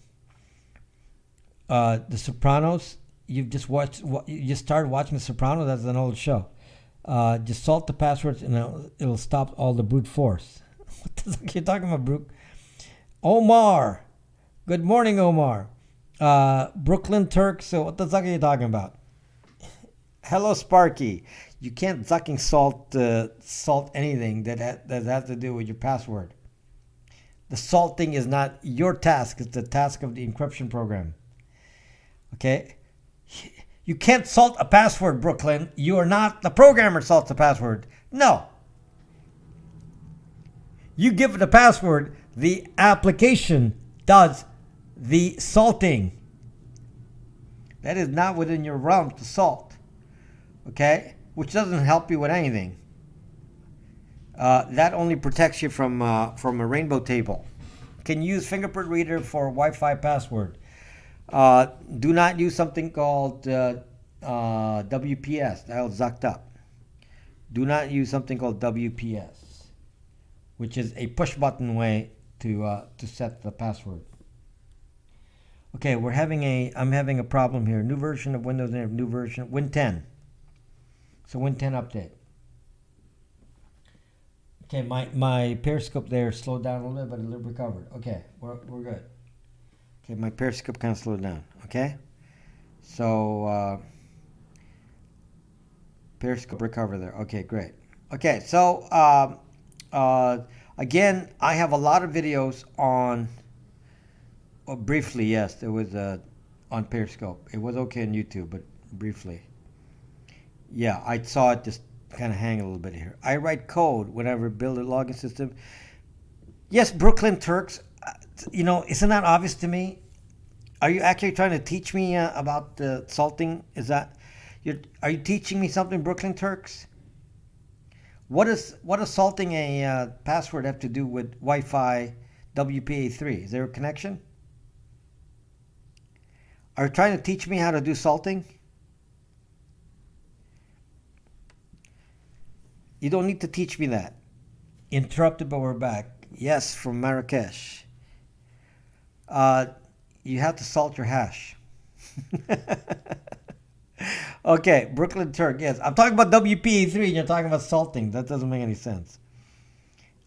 Speaker 1: The Sopranos. You just started watching The Sopranos. That's an old show. Just salt the passwords and it'll stop all the brute force. What the fuck are you talking about, Brooke? Omar. Good morning, Omar. Brooklyn Turk. So what the fuck are you talking about? Hello, Sparky. You can't fucking salt anything that has to do with your password. The salting is not your task. It's the task of the encryption program. Okay? You can't salt a password, Brooklyn. You are not the programmer salts the password. No. You give it a password, the application does the salting. That is not within your realm to salt. Okay? Which doesn't help you with anything. That only protects you from a rainbow table. Can use fingerprint reader for Wi-Fi password. Do not use something called WPS. That was zucked up. Do not use something called WPS, which is a push button way to set the password. Okay, I'm having a problem here. New version of Windows, new version, Win 10. So Win 10 update. Okay, my Periscope there slowed down a little bit, but it recovered. Okay, we're good. Okay, my Periscope kind of slowed down. Okay, so Periscope recover there. Okay, great. Okay, so again, I have a lot of videos on. Briefly, yes, there was on Periscope. It was okay on YouTube, but briefly. Yeah, I saw it just kind of hang a little bit here. I write code whenever I build a login system. Yes, Brooklyn Turks. Isn't that obvious to me? Are you actually trying to teach me about the salting? Are you teaching me something, Brooklyn Turks? What does salting a password have to do with Wi-Fi WPA3? Is there a connection? Are you trying to teach me how to do salting? You don't need to teach me that. Interrupted, but we're back. Yes, from Marrakesh. You have to salt your hash. Okay, Brooklyn Turk. Yes, I'm talking about WPA3 and you're talking about salting. That doesn't make any sense.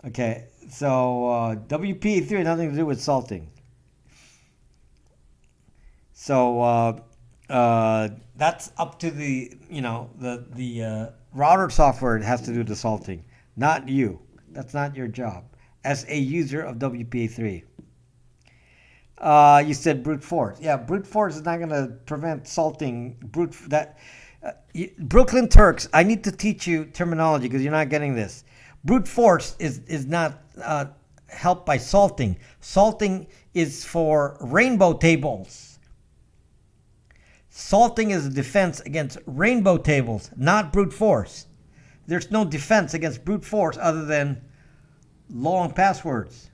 Speaker 1: Okay, so WPA3 has nothing to do with salting. So that's up to the router software has to do the salting, not you. That's not your job as a user of WPA3. You said brute force. Yeah, brute force is not going to prevent salting. Brooklyn Turks, I need to teach you terminology because you're not getting this. Brute force is not helped by salting. Salting is for rainbow tables. Salting is a defense against rainbow tables, not brute force. There's no defense against brute force other than long passwords.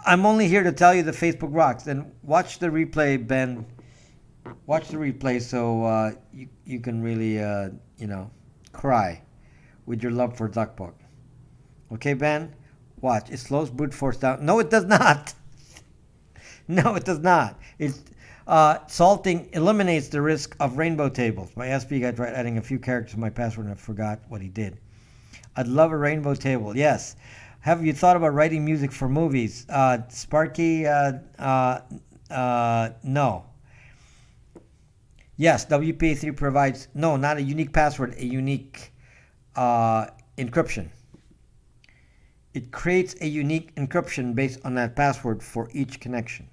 Speaker 1: I'm only here to tell you that Facebook rocks. And watch the replay, Ben. Watch the replay so you can really, cry with your love for DuckBook. Okay, Ben? Watch. It slows brute force down. No, it does not. No, it does not. Salting eliminates the risk of rainbow tables. My SP guy tried adding a few characters to my password and I forgot what he did. I'd love a rainbow table. Yes. Have you thought about writing music for movies? Sparky, no. Yes, WPA3 provides, no, not a unique password, a unique encryption. It creates a unique encryption based on that password for each connection.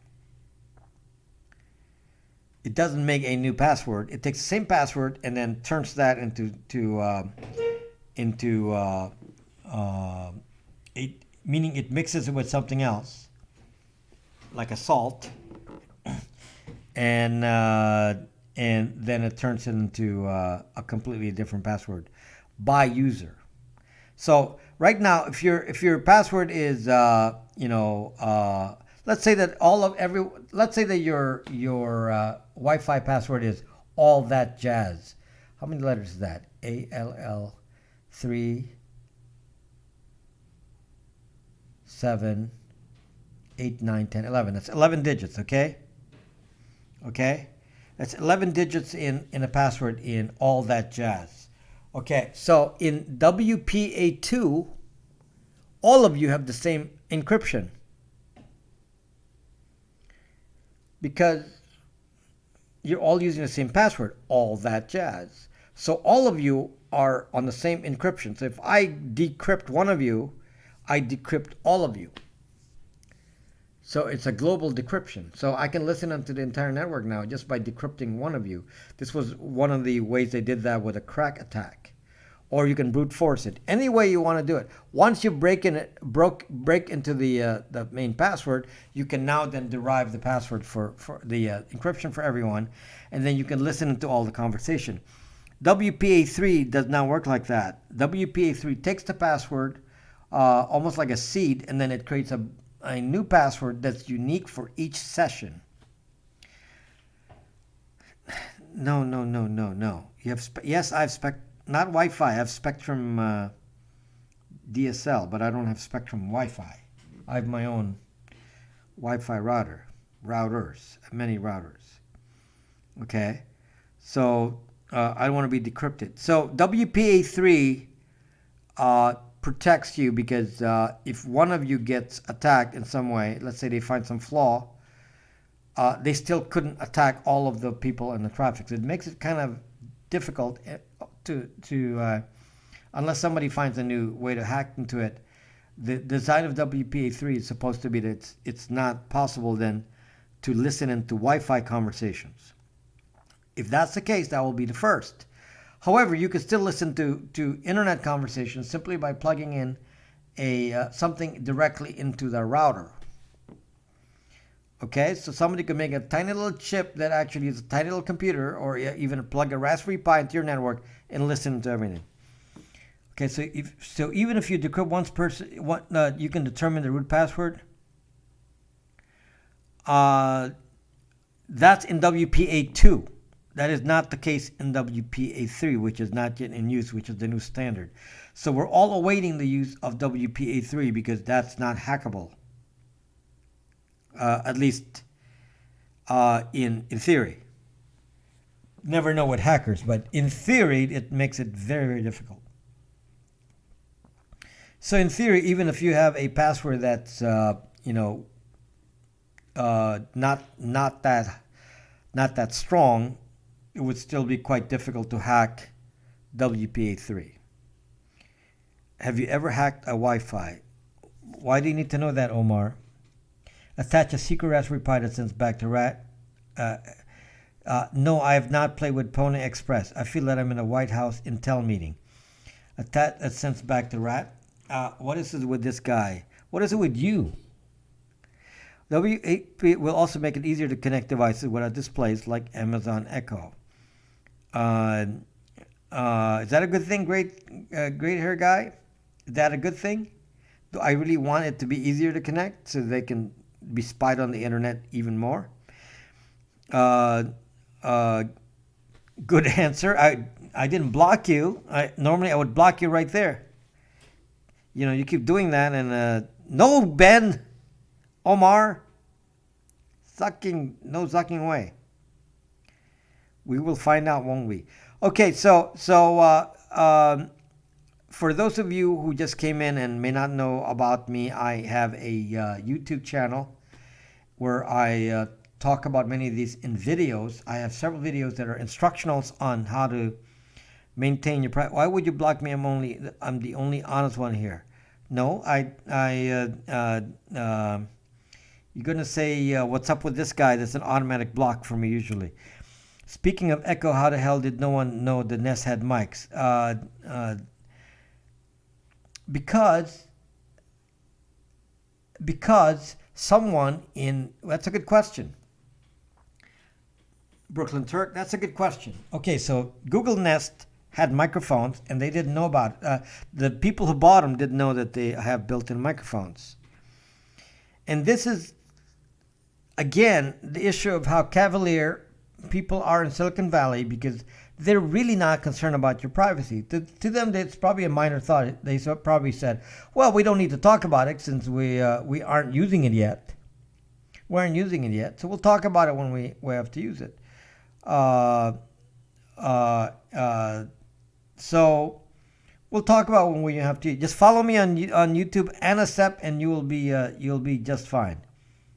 Speaker 1: It doesn't make a new password. It takes the same password and then turns that into meaning it mixes it with something else, like a salt, and then it turns it into a completely different password by user. So right now, if your password is let's say that your Wi-Fi password is all that jazz. How many letters is that? ALL 3 7 8 9 10 11. That's 11 digits, okay? Okay? That's 11 digits in a password in all that jazz. Okay, so in WPA2, all of you have the same encryption. Because you're all using the same password, all that jazz. So all of you are on the same encryption. So if I decrypt one of you, I decrypt all of you. So it's a global decryption. So I can listen onto the entire network now just by decrypting one of you. This was one of the ways they did that with a crack attack. Or you can brute force it. Any way you want to do it. Once you break into the main password, you can now then derive the password for the encryption for everyone, and then you can listen to all the conversation. WPA3 does not work like that. WPA3 takes the password, almost like a seed, and then it creates a new password that's unique for each session. No. You have yes, I have not Wi-Fi. I have Spectrum DSL, but I don't have Spectrum Wi-Fi. I have my own Wi-Fi routers, many routers. Okay, so I don't want to be decrypted. So WPA3 protects you because if one of you gets attacked in some way, let's say they find some flaw, they still couldn't attack all of the people in the traffic. So it makes it kind of difficult to unless somebody finds a new way to hack into it. The design of WPA3 is supposed to be that it's not possible then to listen into Wi-Fi conversations. If that's the case, that will be the first. However, you can still listen to internet conversations simply by plugging in something directly into the router. Okay, so somebody could make a tiny little chip that actually is a tiny little computer, or even plug a Raspberry Pi into your network and listen to everything. Okay, so even if you decrypt one person, you can determine the root password. That's in WPA2. That is not the case in WPA3, which is not yet in use, which is the new standard. So we're all awaiting the use of WPA3 because that's not hackable. At least in theory. Never know with hackers, but in theory, it makes it very, very difficult. So in theory, even if you have a password that's not that strong, it would still be quite difficult to hack WPA3. Have you ever hacked a Wi-Fi? Why do you need to know that, Omar? Attach a secret Raspberry Pi that sends back to RAT. No, I have not played with Pony Express. I feel that I'm in a White House Intel meeting. That sends back to RAT. What is it with this guy? What is it with you? WPA will also make it easier to connect devices without displays like Amazon Echo. Is that a good thing, great hair guy? Is that a good thing? Do I really want it to be easier to connect so they can be spied on the internet even more? Good answer. I didn't block you. Normally I would block you right there. You keep doing that, and no, Ben, Omar, no sucking away. We will find out, won't we? Okay, so for those of you who just came in and may not know about me, I have a YouTube channel where I talk about many of these in videos. I have several videos that are instructionals on how to maintain your privacy. Why would you block me? I'm the only honest one here. No, you're gonna say what's up with this guy? That's an automatic block for me usually. Speaking of Echo, how the hell did no one know the Nest had mics? Because someone that's a good question. Brooklyn Turk, that's a good question. Okay, so Google Nest had microphones, and they didn't know about it. The people who bought them didn't know that they have built-in microphones. And this is, again, the issue of how cavalier people are in Silicon Valley, because they're really not concerned about your privacy. To them, it's probably a minor thought. They probably said, well, we don't need to talk about it since we aren't using it yet. We aren't using it yet, so we'll talk about it when we have to use it. So we'll talk about when we have to. Just follow me on YouTube, Anasep, and you'll be just fine.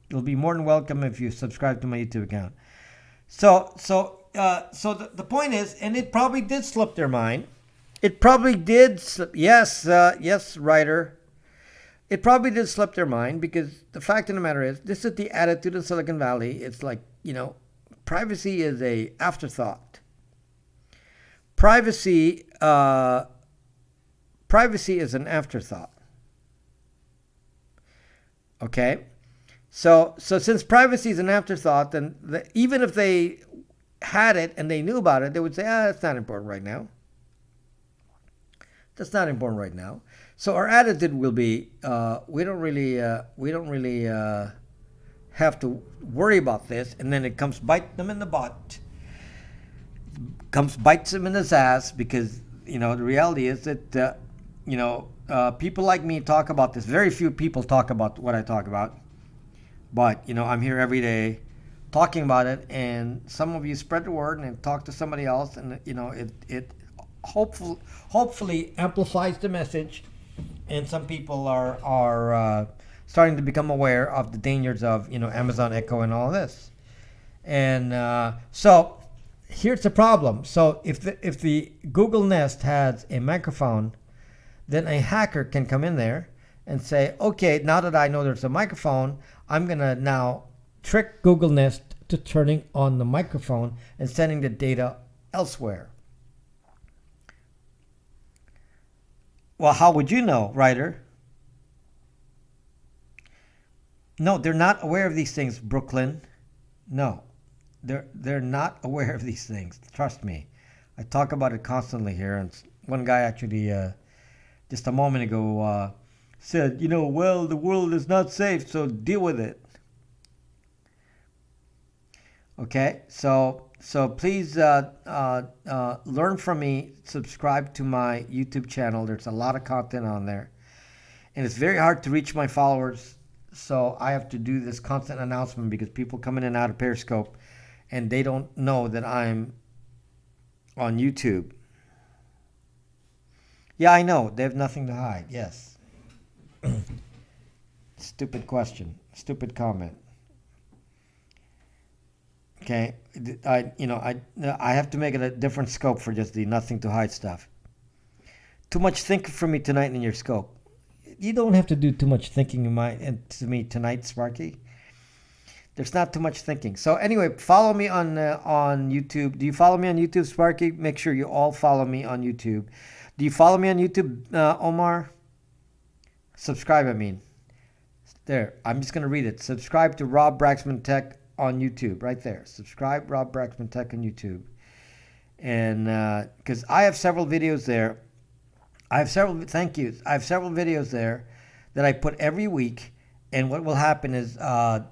Speaker 1: You'll be more than welcome if you subscribe to my YouTube account. So the point is, and it probably did slip their mind. It probably did slip. Yes, Ryder. it probably did slip their mind, because the fact of the matter is, this is the attitude of Silicon Valley. It's like, privacy is a afterthought. Privacy is an afterthought. Okay? So since privacy is an afterthought, then even if they had it and they knew about it, they would say, that's not important right now. That's not important right now. So our attitude will be, we don't really have to worry about this, and then it comes bite them in the butt, bites them in his ass, because the reality is that people like me talk about this. Very few people talk about what I talk about, but I'm here every day talking about it, and some of you spread the word and talk to somebody else, and it hopefully amplifies the message, and some people are starting to become aware of the dangers of Amazon Echo and all this. And so here's the problem. So if the Google Nest has a microphone, then a hacker can come in there and say, okay, now that I know there's a microphone, I'm gonna now trick Google Nest to turning on the microphone and sending the data elsewhere. Well, how would you know, writer? No, they're not aware of these things, Brooklyn. No, they're not aware of these things. Trust me. I talk about it constantly here. And one guy actually, just a moment ago, said, well, the world is not safe, so deal with it. Okay, so please learn from me. Subscribe to my YouTube channel. There's a lot of content on there, and it's very hard to reach my followers. So I have to do this constant announcement, because people come in and out of Periscope, and they don't know that I'm on YouTube. Yeah, I know. They have nothing to hide. Yes. Stupid question. Stupid comment. Okay, I have to make it a different scope for just the nothing to hide stuff. Too much thinking for me tonight in your scope. You don't have to do too much thinking to me tonight, Sparky. There's not too much thinking. So anyway, follow me on YouTube. Do you follow me on YouTube, Sparky? Make sure you all follow me on YouTube. Do you follow me on YouTube, Omar? Subscribe, I mean. There, I'm just going to read it. Subscribe to Rob Braxman Tech on YouTube, right there. Subscribe, Rob Braxman Tech on YouTube. And because I have several videos there. Thank you. I have several videos there that I put every week. And what will happen is I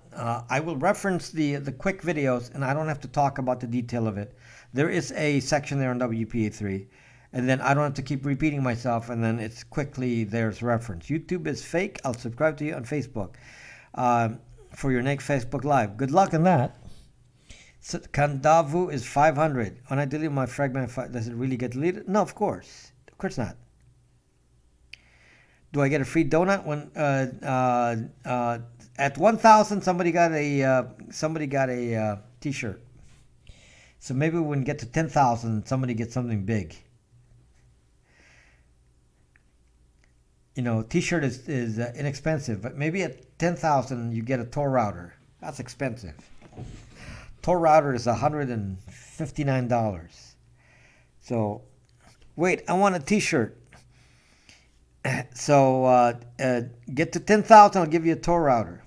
Speaker 1: will reference the quick videos, and I don't have to talk about the detail of it. There is a section there on WPA3. And then I don't have to keep repeating myself, and then it's quickly there's reference. YouTube is fake. I'll subscribe to you on Facebook for your next Facebook Live. Good luck on that. So, Kandavu is 500. When I delete my fragment, does it really get deleted? No, of course. Of course not. Do I get a free donut when at 1,000 somebody got a T-shirt? So maybe when we get to 10,000, somebody gets something big. T-shirt is inexpensive, but maybe at 10,000 you get a Tor router. That's expensive. Tor router is $159. So, wait, I want a T-shirt. So get to 10,000, I'll give you a Tor router.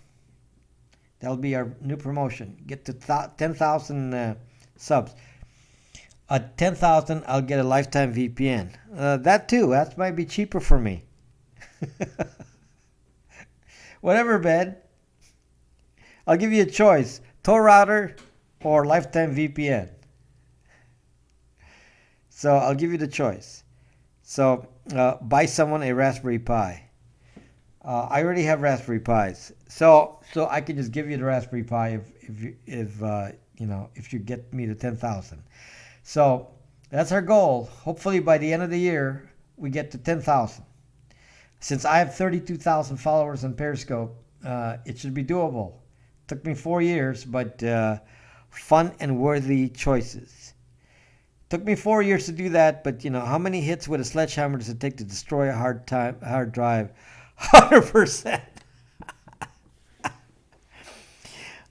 Speaker 1: That'll be our new promotion. Get to 10,000 subs. At 10,000, I'll get a lifetime VPN. That too. That might be cheaper for me. Whatever, Ben. I'll give you a choice. Tor router or lifetime VPN. So I'll give you the choice. So buy someone a Raspberry Pi. I already have Raspberry Pis. So I can just give you the Raspberry Pi if you get me to 10,000. So that's our goal. Hopefully by the end of the year we get to 10,000. Since I have 32,000 followers on Periscope, it should be doable. Took me 4 years, but fun and worthy choices. Took me 4 years to do that, but how many hits with a sledgehammer does it take to destroy a hard drive? 100%.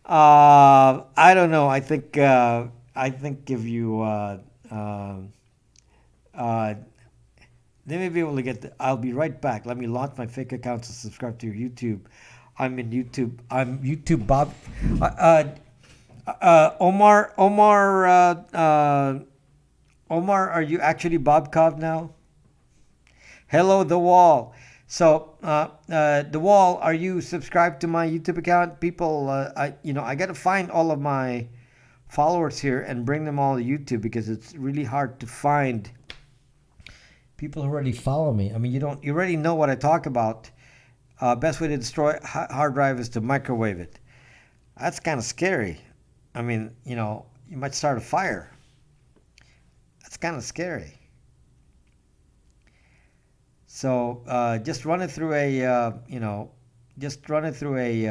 Speaker 1: I don't know. I think if you uh, they may be able to get. I'll be right back. Let me launch my fake account to subscribe to your YouTube. I'm in YouTube. I'm YouTube Bob. Omar, are you actually Bob Cobb now? Hello, The Wall. So, The Wall, are you subscribed to my YouTube account? People, I got to find all of my followers here and bring them all to YouTube because it's really hard to find people who already follow me. I mean, you already know what I talk about. Best way to destroy hard drive is to microwave it. That's kind of scary. I mean, you might start a fire. That's kind of scary. So just run it through just run it through a,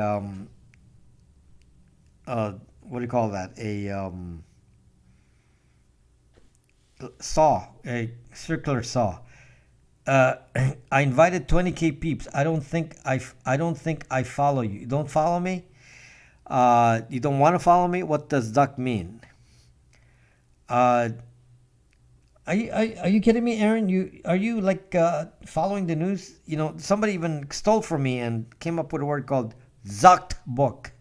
Speaker 1: what do you call that? Saw, a circular saw. Uh, I invited 20K peeps. I don't think I follow you. You don't follow me? You don't want to follow me? What does duck mean? Uh, are you kidding me, Aaron? Are you like following the news? Somebody even stole from me and came up with a word called zucked book.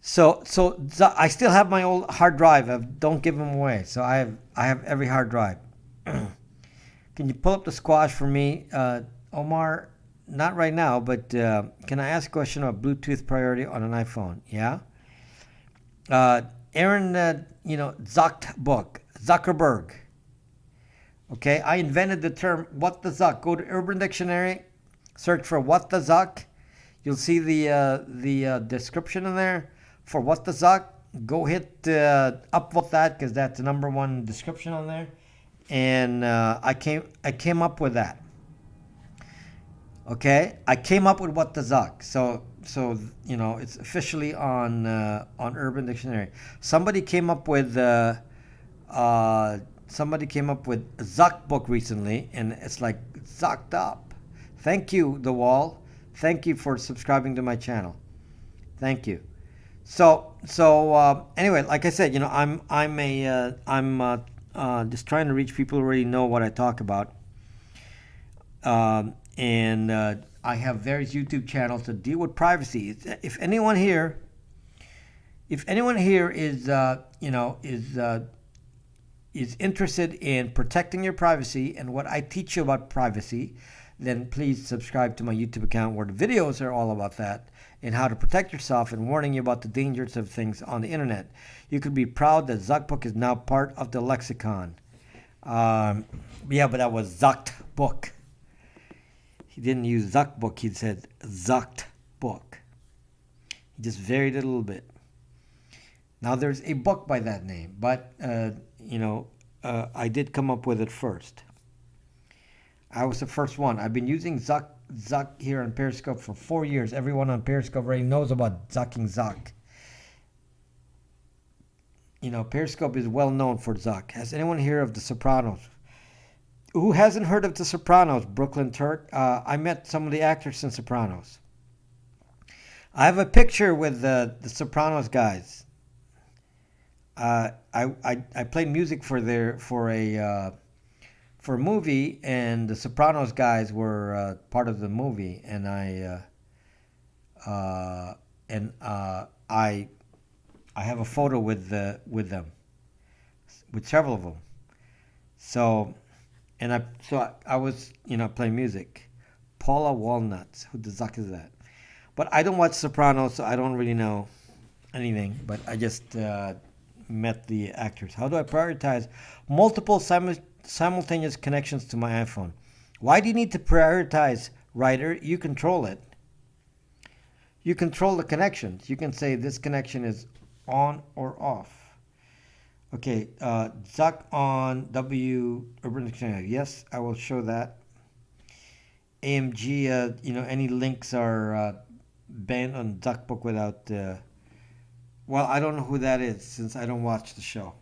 Speaker 1: So I still have my old hard drive. Don't give them away. So I have every hard drive. Can you pull up the squash for me, Omar? Not right now, but can I ask a question about Bluetooth priority on an iPhone? Yeah. Uh, Aaron, Zucked book, Zuckerberg. Okay, I invented the term "what the zuck." Go to Urban Dictionary, search for "what the zuck." You'll see the description in there for "what the zuck." Go hit upvote that because that's the number one description on there, and I came up with that. Okay, I came up with "what the zuck." So it's officially on Urban Dictionary. Somebody came up with somebody came up with a Zuck book recently, and it's like zucked up. Thank you, The Wall. Thank you for subscribing to my channel. Thank you. So anyway, like I said, I'm just trying to reach people who already know what I talk about. And I have various YouTube channels that deal with privacy. If anyone here is interested in protecting your privacy and what I teach you about privacy, then please subscribe to my YouTube account where the videos are all about that and how to protect yourself and warning you about the dangers of things on the internet. You could be proud that Zuckbook is now part of the lexicon. Yeah, but that was Zucked book. He didn't use Zuck book. He said Zucked book. He just varied it a little bit. Now there's a book by that name, but I did come up with it first. I was the first one. I've been using Zuck here on Periscope for 4 years. Everyone on Periscope already knows about Zucking Zuck. Periscope is well known for Zuck. Has anyone heard of The Sopranos? Who hasn't heard of The Sopranos? Brooklyn Turk. I met some of the actors in Sopranos. I have a picture with the Sopranos guys. I played music for a movie, and the Sopranos guys were part of the movie, and I have a photo with them, with several of them. So I was playing music. Paula Walnuts. Who the zuck is that? But I don't watch Sopranos, so I don't really know anything. But I just met the actors. How do I prioritize multiple simultaneous connections to my iPhone? Why do you need to prioritize, Ryder? You control it. You control the connections. You can say this connection is on or off. Okay, Zuck on Urban Dictionary. Yes, I will show that. AMG, any links are banned on Zuckbook without. Well, I don't know who that is since I don't watch the show.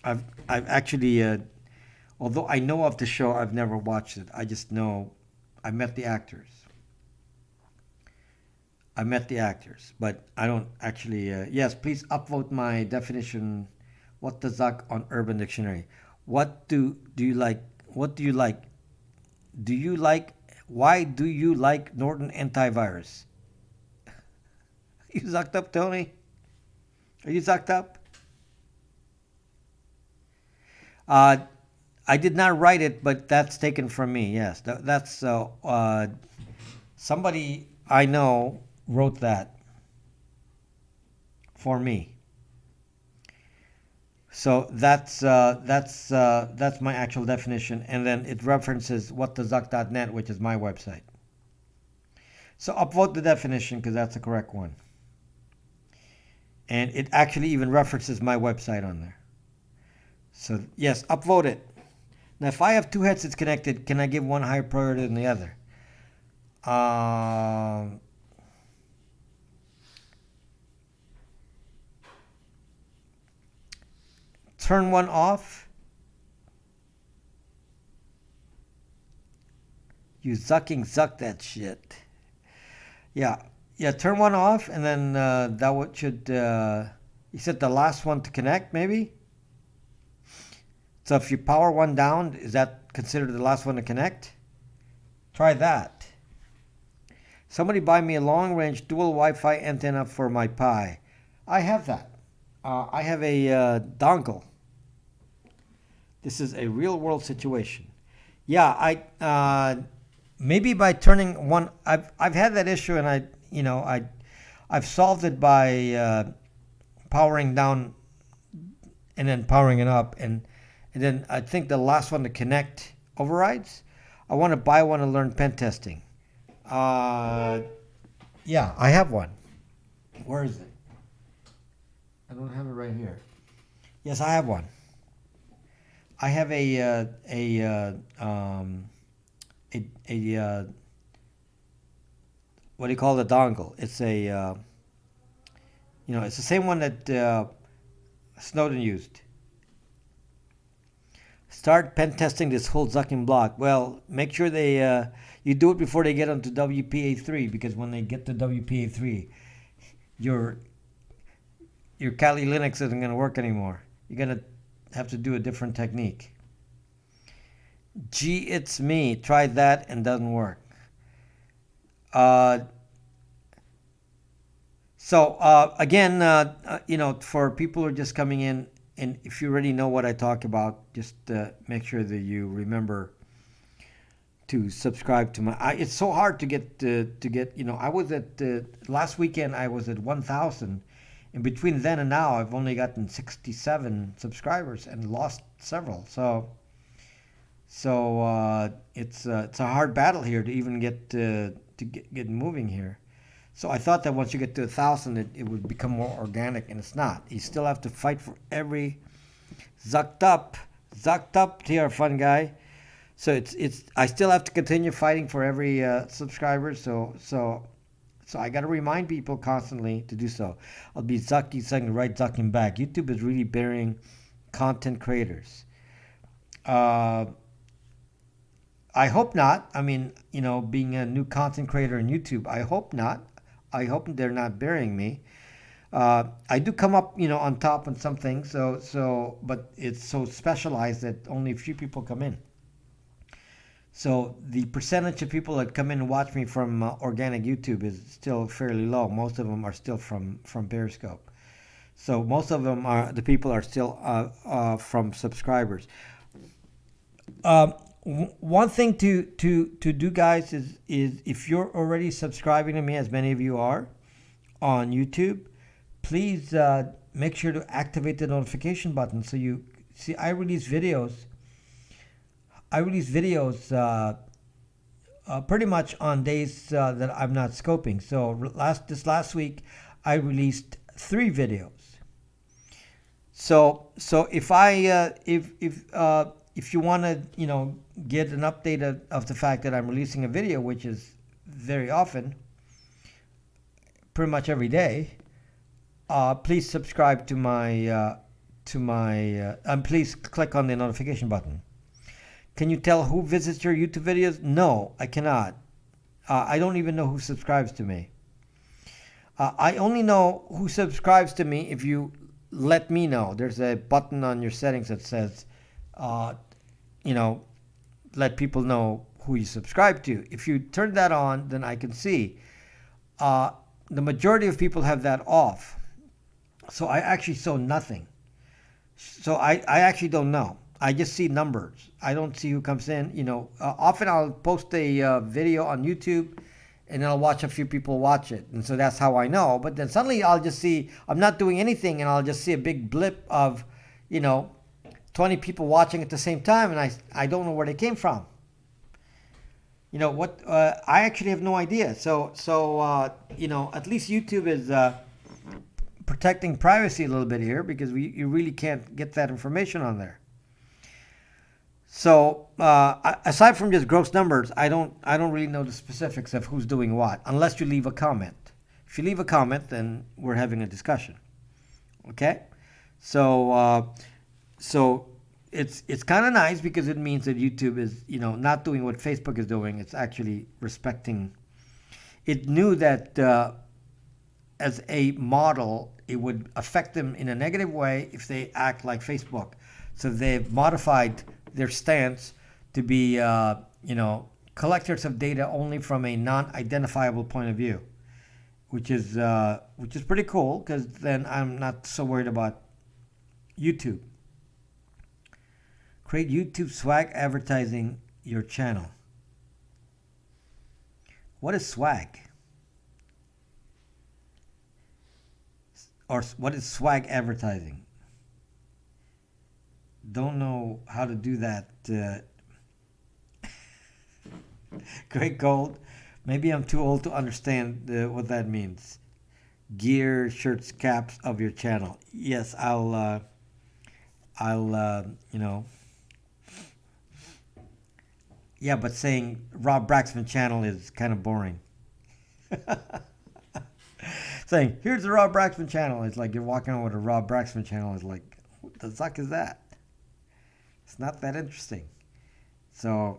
Speaker 1: I've actually, although I know of the show, I've never watched it. I just know I met the actors. I met the actors, but I don't actually. Yes, please upvote my definition. What does Zuck on Urban Dictionary? What do you like? What do you like? Do you like? Why do you like Norton antivirus? You zucked up, Tony? Are you zucked up? Uh, I did not write it, but that's taken from me. Yes, that's somebody I know wrote that for me. So that's my actual definition, and then it references whatthezuck.net, which is my website. So upvote the definition because that's the correct one, and it actually even references my website on there. So yes, upvote it. Now, if I have two headsets connected, can I give one higher priority than the other? Turn one off. You zuck that shit. Yeah, yeah. Turn one off, and then that should. You said the last one to connect, maybe. So if you power one down, is that considered the last one to connect? Try that. Somebody buy me a long-range dual Wi-Fi antenna for my Pi. I have that. I have a dongle. This is a real-world situation. Yeah, maybe by turning one. I've had that issue, and I've solved it by powering down and then powering it up, and then I think the last one to connect overrides. I want to buy one and learn pen testing. Yeah, I have one. Where is it? I don't have it right here. Yes, I have one. I have a what do you call the dongle? It's it's the same one that Snowden used. Start pen testing this whole zucking block. Well, make sure you do it before they get onto WPA3, because when they get to WPA3, your Kali Linux isn't going to work anymore. You're going to have to do a different technique. Gee, it's me. Tried that and doesn't work. Again, for people who are just coming in, and if you already know what I talk about, just make sure that you remember to subscribe to my. It's so hard to get. I was at last weekend. I was at 1,000. And between then and now, I've only gotten 67 subscribers and lost several. So it's a hard battle here to even get moving here. So I thought that once you get to 1,000, it would become more organic, and it's not. You still have to fight for every zucked up here, fun guy. So it's I still have to continue fighting for every subscriber. So I got to remind people constantly to do so. I'll be zucking right, zucking back. YouTube is really burying content creators. I hope not. I mean, being a new content creator in YouTube, I hope not. I hope they're not burying me. I do come up, on top on some things. But it's so specialized that only a few people come in. So the percentage of people that come in and watch me from organic YouTube is still fairly low. Most of them are still from Periscope. So most of them the people are still from subscribers. One thing to do, guys, is if you're already subscribing to me, as many of you are on YouTube, please make sure to activate the notification button so you see I release videos. Pretty much on days that I'm not scoping. So this last week, I released 3 videos. So if you want to get an update of the fact that I'm releasing a video, which is very often, pretty much every day, please subscribe to my please click on the notification button. Can you tell who visits your YouTube videos? No, I cannot. I don't even know who subscribes to me. I only know who subscribes to me if you let me know. There's a button on your settings that says, uh, you know, let people know who you subscribe to. If you turn that on, then I can see. The majority of people have that off. So I actually saw nothing. So I actually don't know. I just see numbers. I don't see who comes in. Often I'll post a video on YouTube and I'll watch a few people watch it. And so that's how I know. But then suddenly I'll just see, I'm not doing anything and I'll just see a big blip of, 20 people watching at the same time. And I don't know where they came from. I actually have no idea. So at least YouTube is protecting privacy a little bit here because you really can't get that information on there. So aside from just gross numbers, I don't really know the specifics of who's doing what unless you leave a comment. If you leave a comment, then we're having a discussion. Okay, so it's kind of nice because it means that YouTube is not doing what Facebook is doing. It's actually respecting. It knew that as a model, it would affect them in a negative way if they act like Facebook. So they've modified their stance to be, collectors of data only from a non-identifiable point of view, which is pretty cool because then I'm not so worried about YouTube. Create YouTube swag advertising your channel. What is swag? Or what is swag advertising? Don't know how to do that. Great Gold. Maybe I'm too old to understand what that means. Gear, shirts, caps of your channel. Yes, I'll Yeah, but saying Rob Braxton channel is kind of boring. Saying, here's the Rob Braxton channel. It's like you're walking on with a Rob Braxton channel. It's like, what the fuck is that? It's not that interesting. But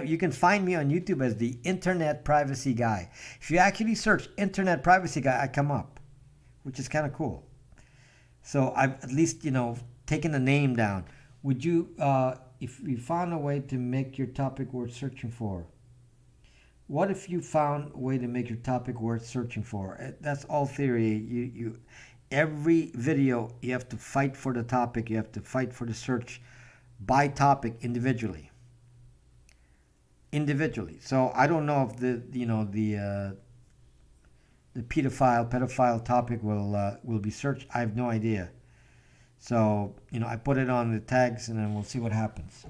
Speaker 1: you can find me on YouTube as the Internet Privacy Guy. If you actually search Internet Privacy Guy, I come up, which is kind of cool. So I've at least, taken the name down. Would you, if you found a way to make your topic worth searching for? What if you found a way to make your topic worth searching for? That's all theory. Every video, you have to fight for the topic. You have to fight for the search by topic individually. So I don't know if the pedophile topic will be searched. I have no idea. So I put it on the tags and then we'll see what happens.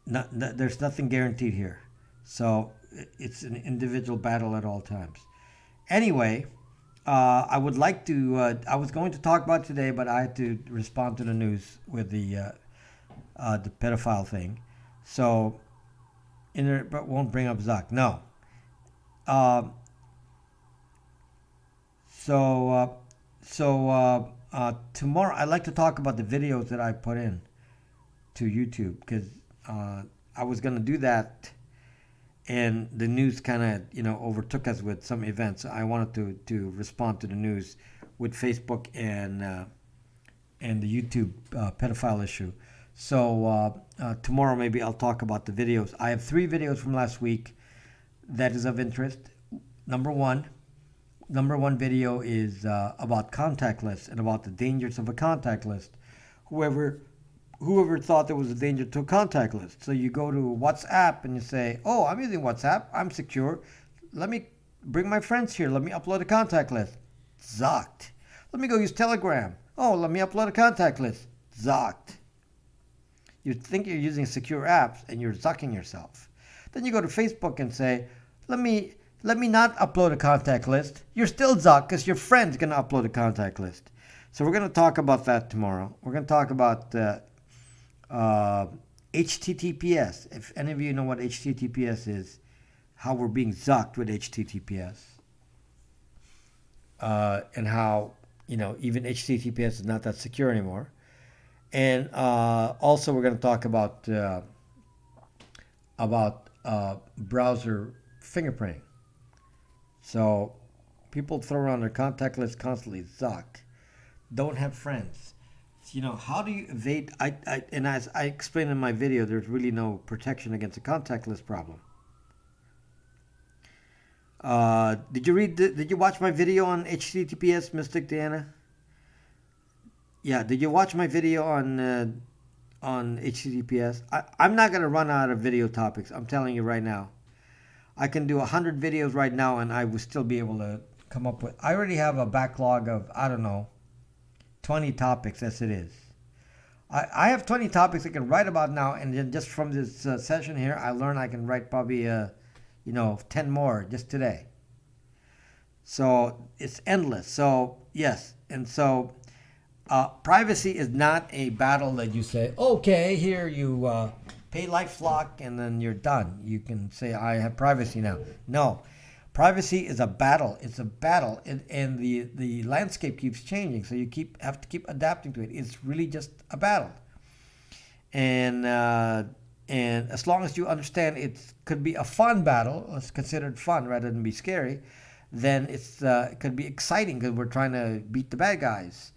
Speaker 1: There's nothing guaranteed here. So it's an individual battle at all times. Anyway, I would like to, I was going to talk about today, but I had to respond to the news with the pedophile thing. So, but won't bring up Zuck. No. Tomorrow I'd like to talk about the videos that I put in to YouTube because I was going to do that and the news kind of overtook us with some events. I wanted to respond to the news with Facebook and the YouTube pedophile issue. So tomorrow maybe I'll talk about the videos. I have 3 videos from last week that is of interest. Number one video is about contact lists and about the dangers of a contact list. Whoever thought there was a danger to a contact list? So you go to WhatsApp and you say, oh, I'm using WhatsApp. I'm secure. Let me bring my friends here. Let me upload a contact list. Zocked. Let me go use Telegram. Oh, let me upload a contact list. Zocked. You think you're using secure apps and you're zucking yourself. Then you go to Facebook and say, let me not upload a contact list. You're still zucked because your friend's going to upload a contact list. So we're going to talk about that tomorrow. We're going to talk about HTTPS. If any of you know what HTTPS is, how we're being zucked with HTTPS, and how even HTTPS is not that secure anymore. And also, we're going to talk about browser fingerprinting. So people throw around their contact list constantly. Zuck. Don't have friends. You know, how do you evade? And as I explained in my video, there's really no protection against a contact list problem. Did you watch my video on HTTPS, Mystic Diana? Yeah, did you watch my video on HTTPS? I'm not gonna run out of video topics. I'm telling you right now. I can do 100 videos right now, and I will still be able to come up with. I already have a backlog of, I don't know, 20 topics as it is. I have 20 topics I can write about now, and then just from this session here, I learned I can write probably 10 more just today. So it's endless. So yes, and so privacy is not a battle that you say, okay, here you pay LifeLock and then you're done. You can say, I have privacy now. No, privacy is a battle. It's a battle, and the landscape keeps changing. So you have to keep adapting to it. It's really just a battle. And as long as you understand it could be a fun battle, it's considered fun rather than be scary, then it could be exciting because we're trying to beat the bad guys.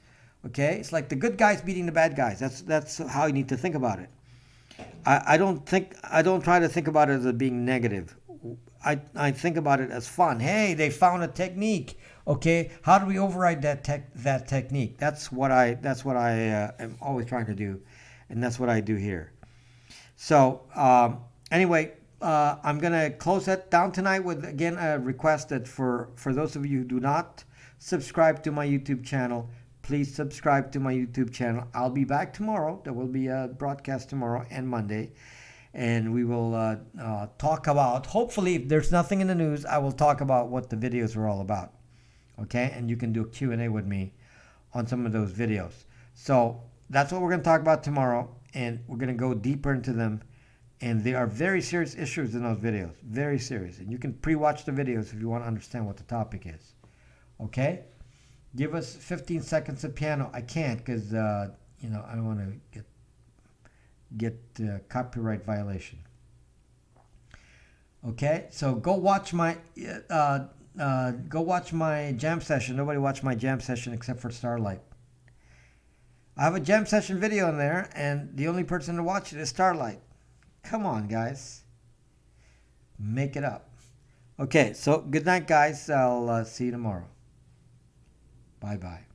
Speaker 1: Okay, it's like the good guys beating the bad guys. That's how you need to think about it. I don't try to think about it as being negative. I think about it as fun. Hey, they found a technique. Okay, how do we override that technique? That's what I am always trying to do, and that's what I do here. So anyway, I'm gonna close that down tonight with again a request that for those of you who do not subscribe to my YouTube channel, please subscribe to my YouTube channel. I'll be back tomorrow. There will be a broadcast tomorrow and Monday. And we will talk about, hopefully, if there's nothing in the news, I will talk about what the videos are all about. Okay? And you can do a Q&A with me on some of those videos. So that's what we're going to talk about tomorrow. And we're going to go deeper into them. And there are very serious issues in those videos. Very serious. And you can pre-watch the videos if you want to understand what the topic is. Okay? Give us 15 seconds of piano. I can't because, I don't want to get copyright violation. Okay, so go watch my jam session. Nobody watched my jam session except for Starlight. I have a jam session video in there, and the only person to watch it is Starlight. Come on, guys, make it up. Okay, so good night, guys. I'll see you tomorrow. Bye-bye.